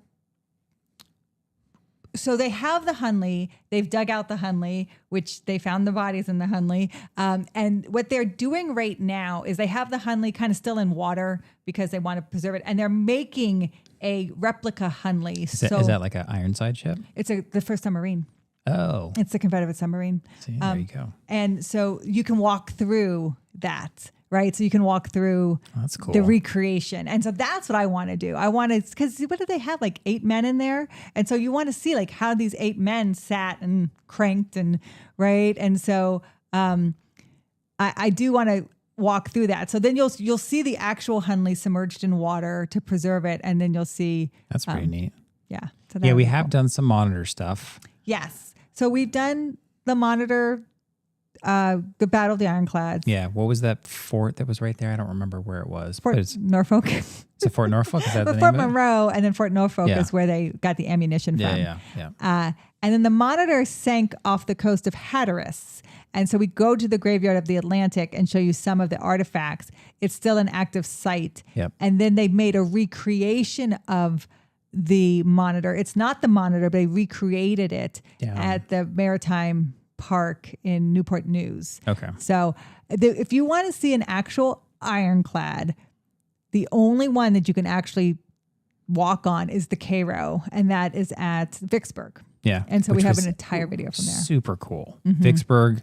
So they have the Hunley. They've dug out the Hunley, which they found the bodies in the Hunley. And what they're doing right now is they have the Hunley kind of still in water because they want to preserve it. And they're making a replica Hunley. Is that like an Ironside ship? It's the first submarine. Oh. It's the Confederate submarine. See, there you go. And so you can walk through that. Right. So you can walk through that's cool. the recreation. And so that's what I want to do. I want to, because what did they have? Like 8 men in there. And so you want to see like how these 8 men sat and cranked and right. And so I do want to walk through that. So then you'll see the actual Hunley submerged in water to preserve it. And then you'll see. That's pretty neat. Yeah. So we have done some monitor stuff. Yes. So we've done the monitor. The Battle of the Ironclads. Yeah. What was that fort that was right there? I don't remember where it was. Fort Norfolk. Is it Fort Norfolk? Is that the name Fort of it? Monroe, and then Fort Norfolk is where they got the ammunition from. Yeah. And then the Monitor sank off the coast of Hatteras. And so we go to the graveyard of the Atlantic and show you some of the artifacts. It's still an active site. Yep. And then they made a recreation of the Monitor. It's not the Monitor, but they recreated it at the Maritime Park in Newport News. Okay. So if you want to see an actual ironclad, the only one that you can actually walk on is the Cairo, and that is at Vicksburg. Yeah. And so we have an entire video from there. Super cool. Mm-hmm. Vicksburg,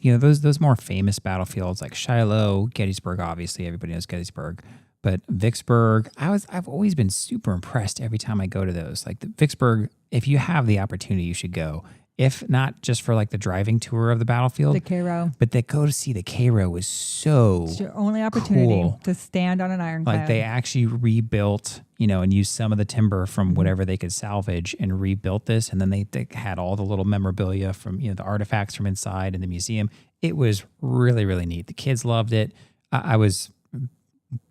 those more famous battlefields like Shiloh, Gettysburg, obviously everybody knows Gettysburg, but Vicksburg, I've always been super impressed every time I go to those. Like the Vicksburg, if you have the opportunity, you should go. If not just for like the driving tour of the battlefield, The Cairo. but that go to see the Cairo was so It's your only opportunity cool. to stand on an ironclad. Like they actually rebuilt, and used some of the timber from whatever they could salvage and rebuilt this. And then they had all the little memorabilia from, the artifacts from inside in the museum. It was really, really neat. The kids loved it. I was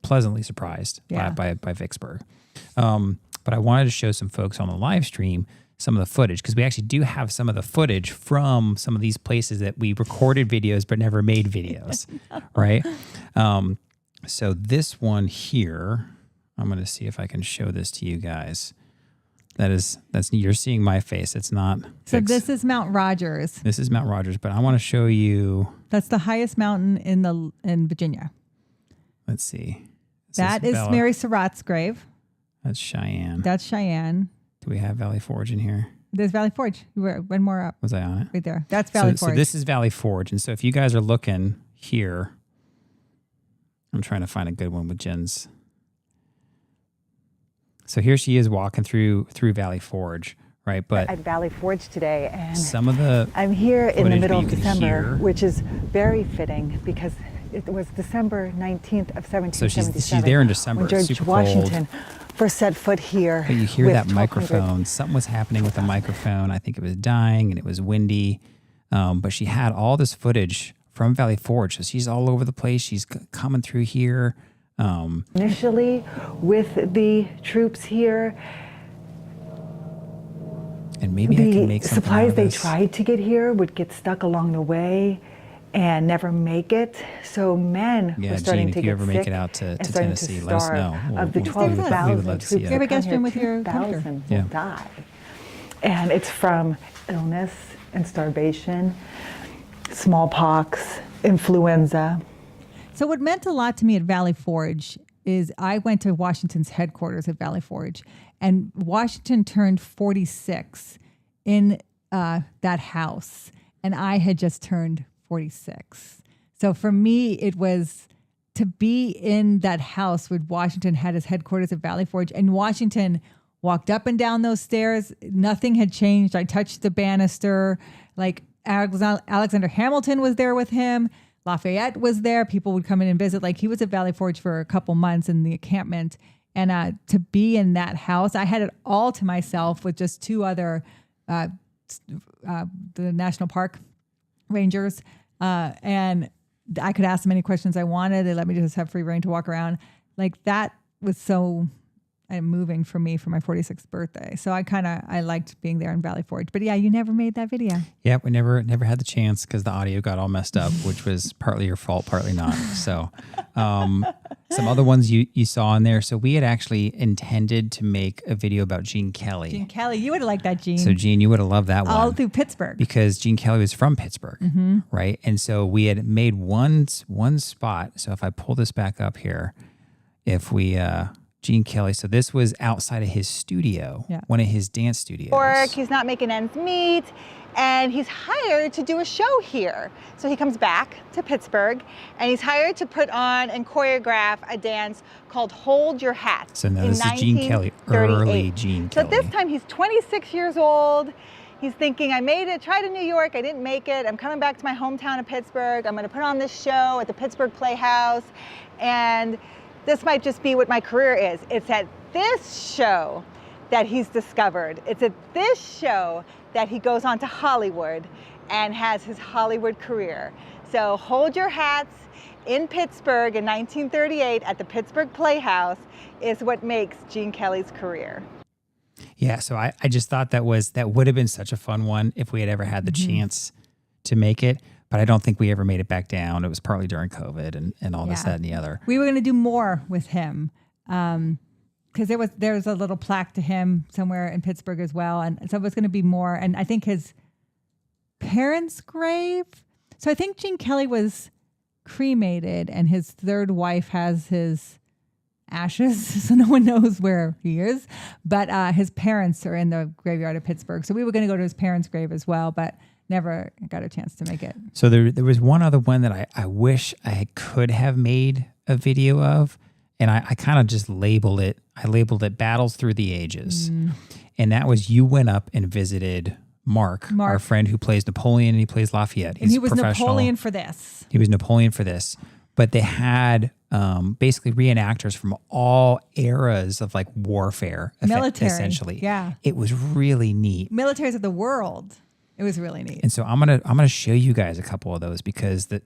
pleasantly surprised by Vicksburg. But I wanted to show some folks on the live stream some of the footage, because we actually do have some of the footage from some of these places that we recorded videos but never made videos, right? So this one here, I'm going to see if I can show this to you guys. That's you're seeing my face. It's not. So this is Mount Rogers. This is Mount Rogers, but I want to show you. That's the highest mountain in Virginia. Let's see. That is Mary Surratt's grave. That's Cheyenne. That's Cheyenne. Do we have Valley Forge in here? There's Valley Forge. One more up. Was I on it? Right there. That's Valley Forge. So this is Valley Forge. And so if you guys are looking here, I'm trying to find a good one with Jen's. So here she is walking through Valley Forge, right? But at Valley Forge today, and some of the I'm here in the middle of December, hear. which is very fitting because it was December 19th of 1777. So she's there in December. When George super Washington cold. first set foot here. But you hear with that 1,200 microphone. Something was happening with the microphone. I think it was dying and it was windy. But she had all this footage from Valley Forge. So she's all over the place. She's coming through here. Initially with the troops here, and maybe I can make the something supplies out of they this. tried to get here would get stuck along the way and never make it. So men were starting Gene, to if get you ever sick make it out to and starting Tennessee, to let us starve. know. Of the we would 12,000 love to troops see that it. Have a come guest here, room with your computer. 2,000 Yeah. will die. And it's from illness and starvation, smallpox, influenza. So what meant a lot to me at Valley Forge is I went to Washington's headquarters at Valley Forge, and Washington turned 46 in that house, and I had just turned 46. So for me, it was to be in that house where Washington had his headquarters at Valley Forge, and Washington walked up and down those stairs. Nothing had changed. I touched the banister. Like Alexander Hamilton was there with him. Lafayette was there. People would come in and visit. Like he was at Valley Forge for a couple months in the encampment. And to be in that house, I had it all to myself with just two other the National Park Rangers. And I could ask them any questions I wanted. They let me just have free reign to walk around. Like that was so moving for me for my 46th birthday. So I liked being there in Valley Forge. But yeah, you never made that video. Yeah, we never had the chance because the audio got all messed up, which was partly your fault, partly not. So some other ones you saw in there. So we had actually intended to make a video about Gene Kelly. Gene Kelly, you would have liked that, Gene. So Gene, you would have loved that one. All through Pittsburgh. Because Gene Kelly was from Pittsburgh, right? And so we had made one spot. So if I pull this back up here, if we... Gene Kelly. So this was outside of his studio, one of his dance studios. He's not making ends meet, and he's hired to do a show here. So he comes back to Pittsburgh, and he's hired to put on and choreograph a dance called Hold Your Hat. So now this is Gene Kelly, early Gene Kelly. So this time he's 26 years old. He's thinking, I made it, tried in New York, I didn't make it. I'm coming back to my hometown of Pittsburgh. I'm gonna put on this show at the Pittsburgh Playhouse, and this might just be what my career is. It's at this show that he's discovered. It's at this show that he goes on to Hollywood and has his Hollywood career. So Hold Your Hats in Pittsburgh in 1938 at the Pittsburgh Playhouse is what makes Gene Kelly's career. Yeah, so I just thought that would have been such a fun one if we had ever had the chance to make it. But I don't think we ever made it back down. It was partly during COVID and all this, that, and the other. We were going to do more with him because there was a little plaque to him somewhere in Pittsburgh as well. And so it was going to be more. And I think his parents' grave. So I think Gene Kelly was cremated and his third wife has his ashes. So no one knows where he is. But his parents are in the graveyard of Pittsburgh. So we were going to go to his parents' grave as well. But never got a chance to make it. So there was one other one that I wish I could have made a video of, and I kind of just labeled it. I labeled it Battles Through the Ages. And that was you went up and visited Mark, our friend who plays Napoleon and he plays Lafayette. And he was Napoleon for this. He was Napoleon for this. But they had basically reenactors from all eras of like warfare. Military. Essentially. Yeah. It was really neat. Militaries of the world. It was really neat. And so I'm gonna show you guys a couple of those because the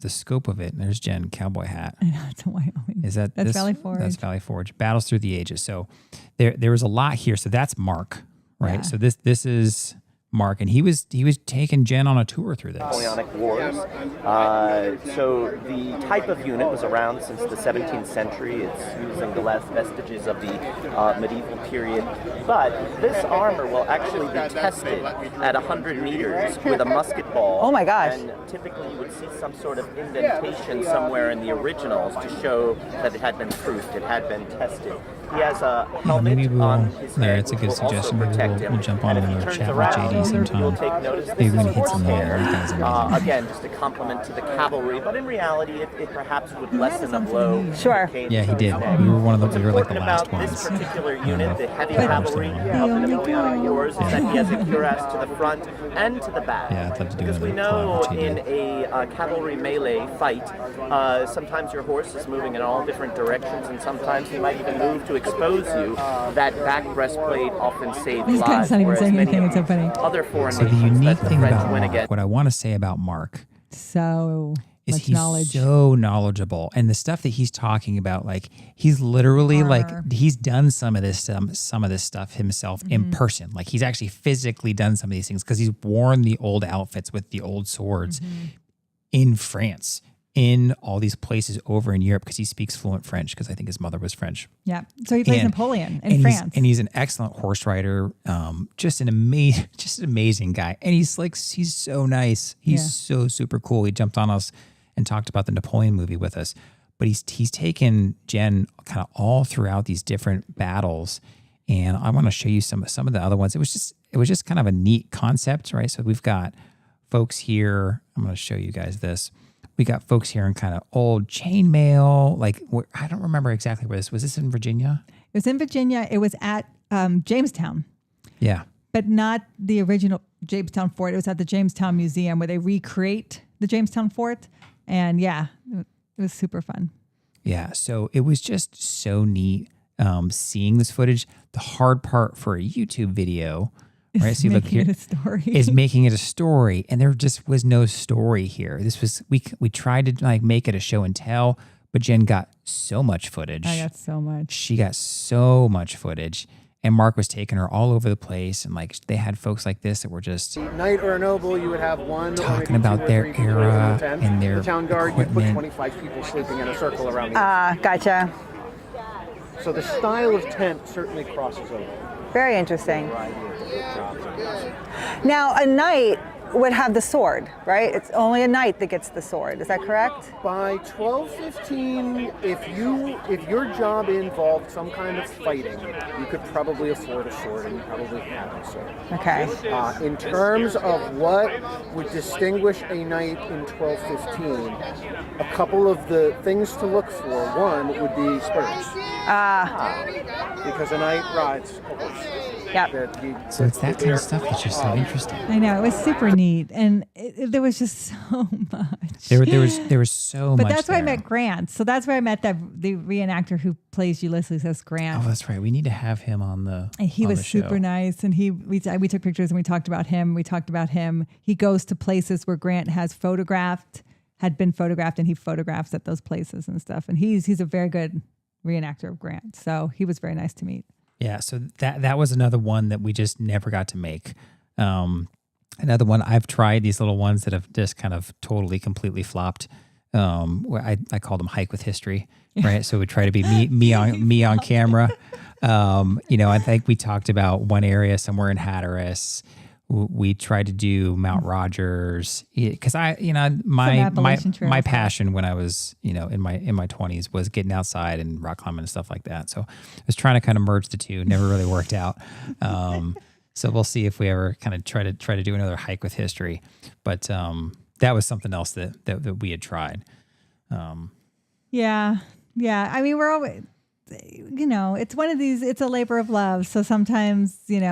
scope of it. And there's Jen, cowboy hat. I know, it's a Wyoming. Is that that's Valley Forge? That's Valley Forge. Battles Through the Ages. So there was a lot here. So that's Mark, right? Yeah. So this is Mark, and he was taking Jen on a tour through this. Napoleonic Wars. So the type of unit was around since the 17th century. It's using the last vestiges of the medieval period. But this armor will actually be tested at 100 meters with a musket ball. Oh my gosh. And typically you would see some sort of indentation somewhere in the originals to show that it had been proofed, it had been tested. He has a helmet on his head. It's a good which will also suggestion. Maybe protect we'll him. jump on And if he and turns chat with around, JD sometime. you'll take notice this Maybe is when he hits horse him there, hair. that guy's amazing. Again, just a compliment to the cavalry, but in reality, it perhaps would lessen a blow. Sure. Yeah, he did. We were one of the. We were like the Important last about ones. this particular unit, the heavy But- cavalry of the Napoleonic Wars, is that he has a cuirass to the front and to the back. Yeah, I'd love to do because we another know collab with you, in dude. a cavalry melee fight, sometimes your horse is moving in all different directions, and sometimes he might even move to expose you. That back breastplate often saved This guy's lives. not even whereas saying many anything. of It's so funny. Other foreign So the nations unique that the thing French about win Mark, against. what I want to say about Mark, So is much he's knowledge. so knowledgeable, and the stuff that he's talking about, like he's literally Armor. like he's done some of this stuff himself in person. Like he's actually physically done some of these things because he's worn the old outfits with the old swords in France, in all these places over in Europe because he speaks fluent French because I think his mother was French. Yeah. So he plays And- Napoleon in France. and he's an excellent horse rider. Just an amazing guy. And he's so nice. He's so super cool. He jumped on us and talked about the Napoleon movie with us. But he's taken Jen kind of all throughout these different battles. And I want to show you some of the other ones. It was just kind of a neat concept, right? So we've got folks here. I'm going to show you guys this. We got folks here in kind of old chainmail. Like I don't remember exactly where this was. This in Virginia? It was in Virginia. It was at Jamestown, Yeah. but not the original Jamestown Fort. It was at the Jamestown Museum where they recreate the Jamestown Fort. And yeah, it was super fun. Yeah. So it was just so neat seeing this footage. The hard part for a YouTube video, right? So you look here, Making it a story. is making it a story, and there just was no story here. This was we tried to like make it a show and tell, but Jen got so much footage. I got so much. She got so much footage, and Mark was taking her all over the place, and like they had folks like this that were just Knight or a noble, you would have one. talking about their era and their the town guard. You put equipment. 25 people sleeping in a circle around the. Gotcha. So the style of tent certainly crosses over. Very interesting. Now, a knight would have the sword, right? It's only a knight that gets the sword. Is that correct? By 1215, if your job involved some kind of fighting, you could probably afford a sword, and you probably have a sword. Okay. In terms of what would distinguish a knight in 1215, a couple of the things to look for. One would be spurs. Because a knight rides a horse. Yep. So it's that kind of stuff that's just so interesting. I know. It was super neat. And there was just so much. There was so much. But that's where I there. met Grant. So that's where I met the reenactor who plays Ulysses as Grant. Oh, that's right. We need to have him on the. And he on was the show. super nice. And we took pictures and we talked about him. He goes to places where Grant had been photographed, and he photographs at those places and stuff. And he's a very good reenactor of Grant. So he was very nice to meet. Yeah, so that was another one that we just never got to make. Another one, I've tried these little ones that have just kind of totally, completely flopped. Where I call them hike with history, right? So we try to be me on camera. I think we talked about one area somewhere in Hatteras. We tried to do Mount Rogers because my passion when I was in my 20s was getting outside and rock climbing and stuff like that. So I was trying to kind of merge the two. Never really worked out. So we'll see if we ever kind of try to do another hike with history. But that was something else that we had tried. Yeah. I mean, we're always, it's one of these, it's a labor of love. So sometimes, it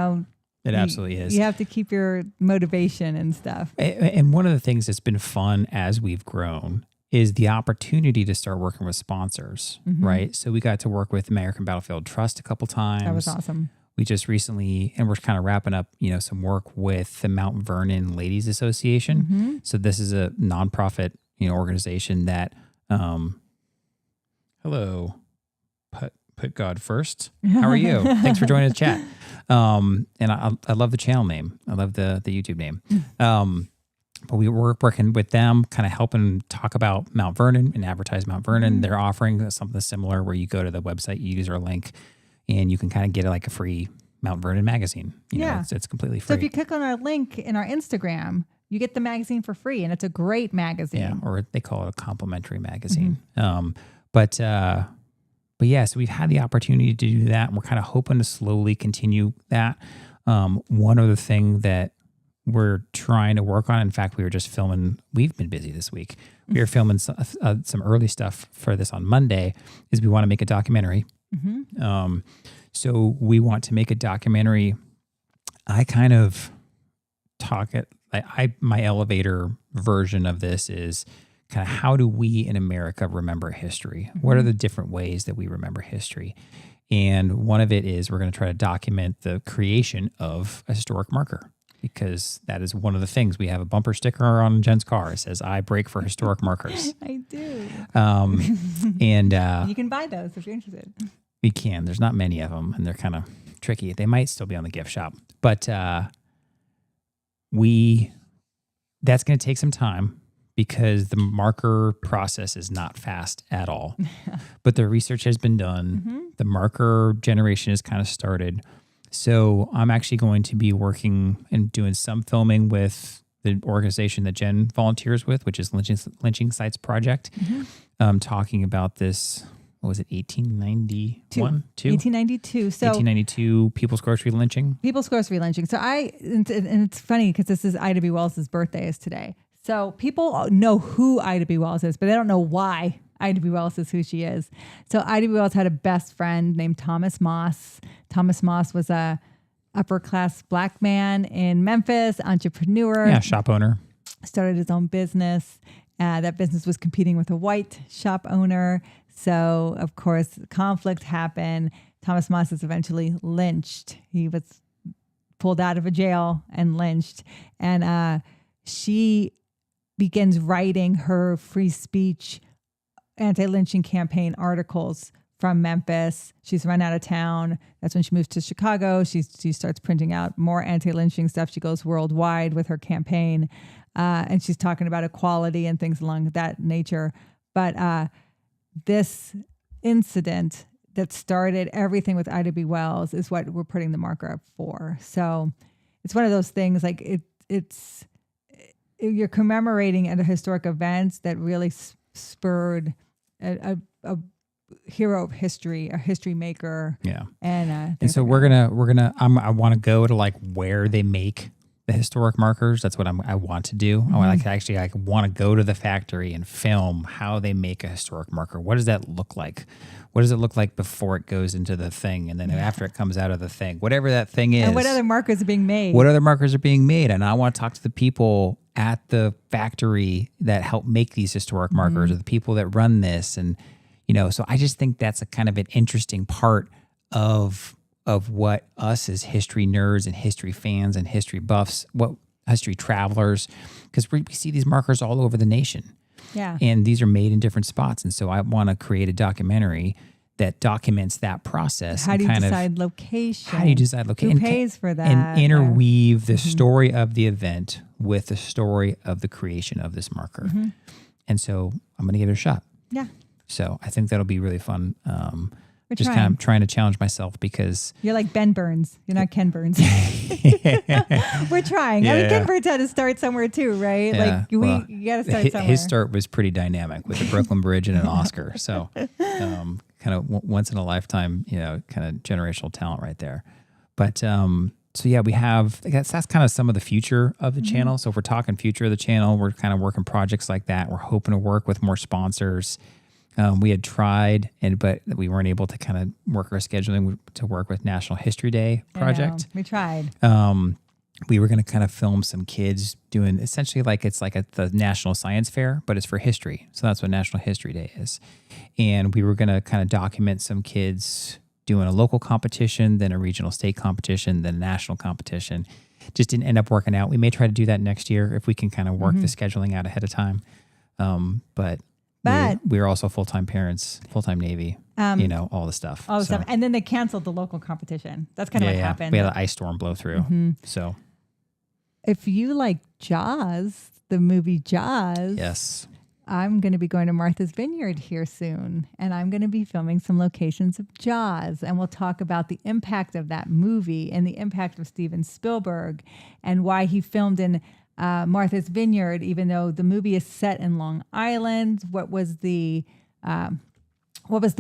absolutely is. You have to keep your motivation and stuff. And one of the things that's been fun as we've grown is the opportunity to start working with sponsors, right? So we got to work with American Battlefield Trust a couple times. That was awesome. We just recently, and we're kind of wrapping up, some work with the Mount Vernon Ladies Association. So this is a nonprofit, organization that, hello, put God first. How are you? Thanks for joining the chat. And I love the channel name. I love the YouTube name. But we were working with them, kind of helping talk about Mount Vernon and advertise Mount Vernon. They're offering something similar where you go to the website, you use our link, and you can kind of get like a free Mount Vernon magazine. You know, it's completely free. So if you click on our link in our Instagram, you get the magazine for free, and it's a great magazine. Yeah, or they call it a complimentary magazine. But yeah, so we've had the opportunity to do that, and we're kind of hoping to slowly continue that. One other thing that we're trying to work on, in fact, we were just filming, we've been busy this week. We were filming some early stuff for this on Monday, is we want to make a documentary. So we want to make a documentary. I kind of talk it, my elevator version of this is kind of how do we in America remember history? What are the different ways that we remember history? And one of it is we're going to try to document the creation of a historic marker, because that is one of the things. We have a bumper sticker on Jen's car. It says, I break for historic markers. I do. And you can buy those if you're interested. We can. There's not many of them, and they're kind of tricky. They might still be on the gift shop. But that's going to take some time, because the marker process is not fast at all. But the research has been done. The marker generation has kind of started. So I'm actually going to be working and doing some filming with the organization that Jen volunteers with, which is Lynching Sites Project, talking about this, what was it, 1892? 1892. So 1892 People's Grocery lynching. People's Grocery lynching. So and it's funny because this is Ida B. Wells' birthday is today. So people know who Ida B. Wells is, but they don't know why Ida B. Wells is who she is. So Ida B. Wells had a best friend named Thomas Moss. Thomas Moss was a upper class black man in Memphis, entrepreneur. Yeah, shop owner. Started his own business. That business was competing with a white shop owner. So, of course, conflict happened. Thomas Moss is eventually lynched. He was pulled out of a jail and lynched. And she begins writing her free speech anti-lynching campaign articles from Memphis. She's run out of town. That's when she moves to Chicago. She starts printing out more anti-lynching stuff. She goes worldwide with her campaign. And she's talking about equality and things along that nature. But this incident that started everything with Ida B. Wells is what we're putting the marker up for. So it's one of those things, like it's you're commemorating at a historic event that really spurred a hero of history, a history maker. Yeah. And so I want to go to like where they make the historic markers. That's what I want to do. I want to go to the factory and film how they make a historic marker. What does that look like? What does it look like before it goes into the thing, and then after it comes out of the thing, whatever that thing is? And what other markers are being made? And I want to talk to the people at the factory that help make these historic markers, or the people that run this. And, so I just think that's a kind of an interesting part of what us as history nerds and history fans and history buffs, what history travelers, because we see these markers all over the nation. Yeah. And these are made in different spots. And so I want to create a documentary that documents that process. How do you decide location? How do you decide location? Who pays for that? And interweave the story of the event with the story of the creation of this marker. And so I'm going to give it a shot. Yeah. So I think that'll be really fun. We're just kind of trying to challenge myself, because you're like Ben Burns. You're not Ken Burns. We're trying. Yeah. I mean, Ken Burns had to start somewhere too, right? Yeah. You got to start somewhere. His start was pretty dynamic with the Brooklyn Bridge and an Oscar. So kind of once in a lifetime, kind of generational talent right there. But yeah, we have, that's kind of some of the future of the channel. So if we're talking future of the channel, we're kind of working projects like that. We're hoping to work with more sponsors. We had tried, but we weren't able to kind of work our scheduling to work with National History Day project. We tried. We were going to kind of film some kids doing essentially it's like the National Science Fair, but it's for history. So that's what National History Day is. And we were going to kind of document some kids doing a local competition, then a regional state competition, then a national competition. Just didn't end up working out. We may try to do that next year if we can kind of work the scheduling out ahead of time. But we're also full-time parents, full-time Navy, all the stuff. All the stuff. And then they canceled the local competition. That's kind of what happened. We had an ice storm blow through. So if you like Jaws, the movie Jaws. Yes. I'm going to be going to Martha's Vineyard here soon, and I'm going to be filming some locations of Jaws, and we'll talk about the impact of that movie and the impact of Steven Spielberg and why he filmed in Martha's Vineyard, even though the movie is set in Long Island. What was the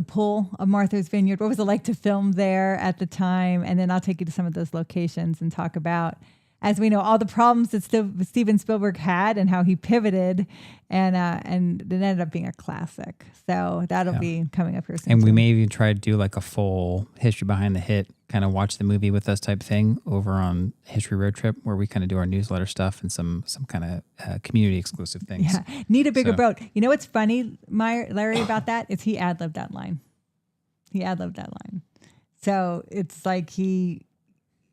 pull of Martha's Vineyard? What was it like to film there at the time? And then I'll take you to some of those locations and talk about, as we know, all the problems that Steven Spielberg had and how he pivoted, and it ended up being a classic. So that'll be coming up here soon. And we may even try to do like a full history behind the hit, kind of watch the movie with us type thing over on History Road Trip, where we kind of do our newsletter stuff and some kind of community exclusive things. Yeah, need a bigger boat. You know what's funny, Larry, about that is he ad-libbed that line. So it's like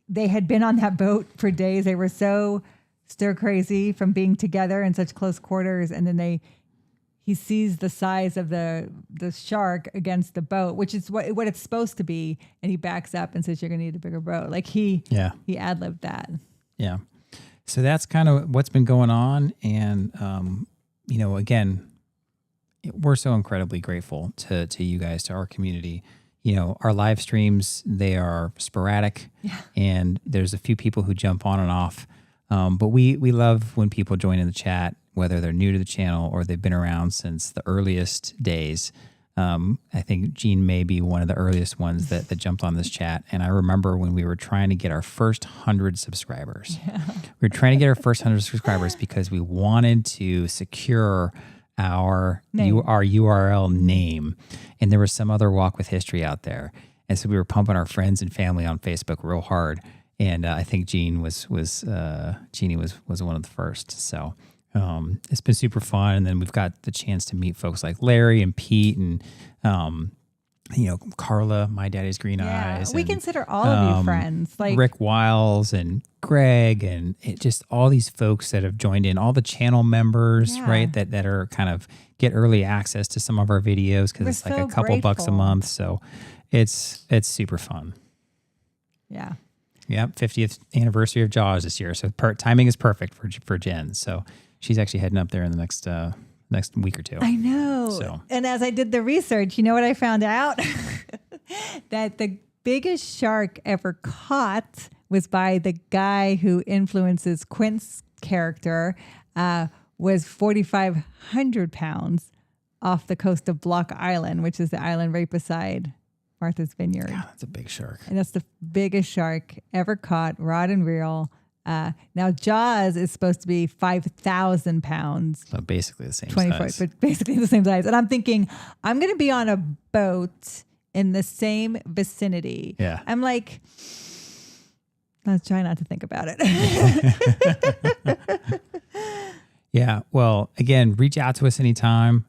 they had been on that boat for days. They were so stir crazy from being together in such close quarters. And then he sees the size of the shark against the boat, which is what it's supposed to be. And he backs up and says, you're going to need a bigger boat. Like he ad-libbed that. Yeah. So that's kind of what's been going on. And, again, we're so incredibly grateful to you guys, to our community. Our live streams, they are sporadic, and there's a few people who jump on and off. But we love when people join in the chat, whether they're new to the channel or they've been around since the earliest days. I think Gene may be one of the earliest ones that jumped on this chat. And I remember when we were trying to get our first 100 subscribers. Yeah. We were trying to get our first 100 subscribers because we wanted to secure our URL name, and there was some other Walk with History out there, and so we were pumping our friends and family on Facebook real hard. And I think Jeannie was one of the first. So it's been super fun, and then we've got the chance to meet folks like Larry and Pete and Carla, My Daddy's Green Eyes. We consider all of you friends, like Rick Wiles and Greg, and just all these folks that have joined in, all the channel members, right? That are kind of get early access to some of our videos because it's like a couple bucks a month. So it's super fun. Yeah. Yeah. 50th anniversary of Jaws this year. So timing is perfect for Jen. So she's actually heading up there in the next week or two. I know. So. And as I did the research, you know what I found out? That the biggest shark ever caught was by the guy who influences Quint's character, was 4,500 pounds off the coast of Block Island, which is the island right beside Martha's Vineyard. God, that's a big shark. And that's the biggest shark ever caught, rod and reel. Now Jaws is supposed to be 5,000 pounds. So basically the same 20 size. foot, but basically the same size. And I'm thinking, I'm going to be on a boat in the same vicinity. Yeah. I'm like, let's try not to think about it. Yeah. Well, again, reach out to us anytime.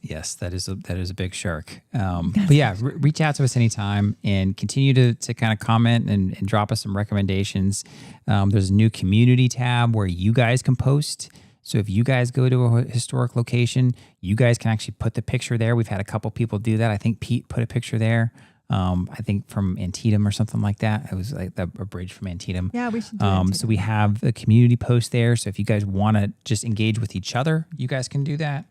Yes, that is a big shark. But yeah, reach out to us anytime and continue to kind of comment and drop us some recommendations. There's a new community tab where you guys can post. So if you guys go to a historic location, you guys can actually put the picture there. We've had a couple people do that. I think Pete put a picture there. I think from Antietam or something like that. It was like a bridge from Antietam. Yeah, we should do Antietam. So we have a community post there. So if you guys want to just engage with each other, you guys can do that.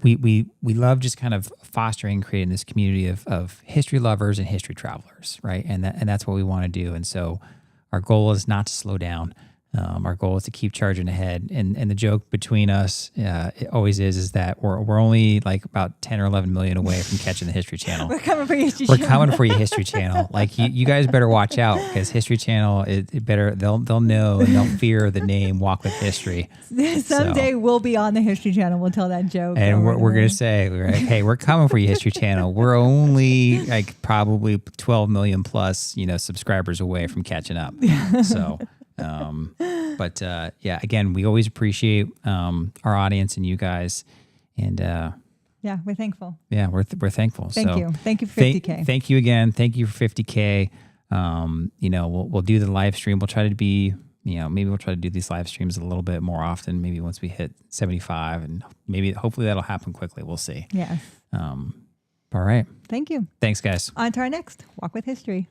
We love just kind of fostering, creating this community of history lovers and history travelers, right? And that's what we want to do. And so our goal is not to slow down. Our goal is to keep charging ahead. And the joke between us, it always is that we're only like about 10 or 11 million away from catching the History Channel. We're coming for you, History We're Channel. coming for you, History Channel. Like you guys better watch out, because History Channel, it better, they'll know and they'll fear the name Walk with History. Someday we'll be on the History Channel. We'll tell that joke. And we're going to say, right, hey, we're coming for you, History Channel. We're only like probably 12 million plus, subscribers away from catching up. So, but yeah, again, we always appreciate our audience and you guys. And yeah, we're thankful. Yeah, we're thankful. Thank you. Thank you for 50K. Thank you again. Thank you for 50K. We'll do the live stream. We'll try to be, maybe we'll try to do these live streams a little bit more often. Maybe once we hit 75, and hopefully that'll happen quickly. We'll see. Yes. All right. Thank you. Thanks, guys. On to our next Walk with History.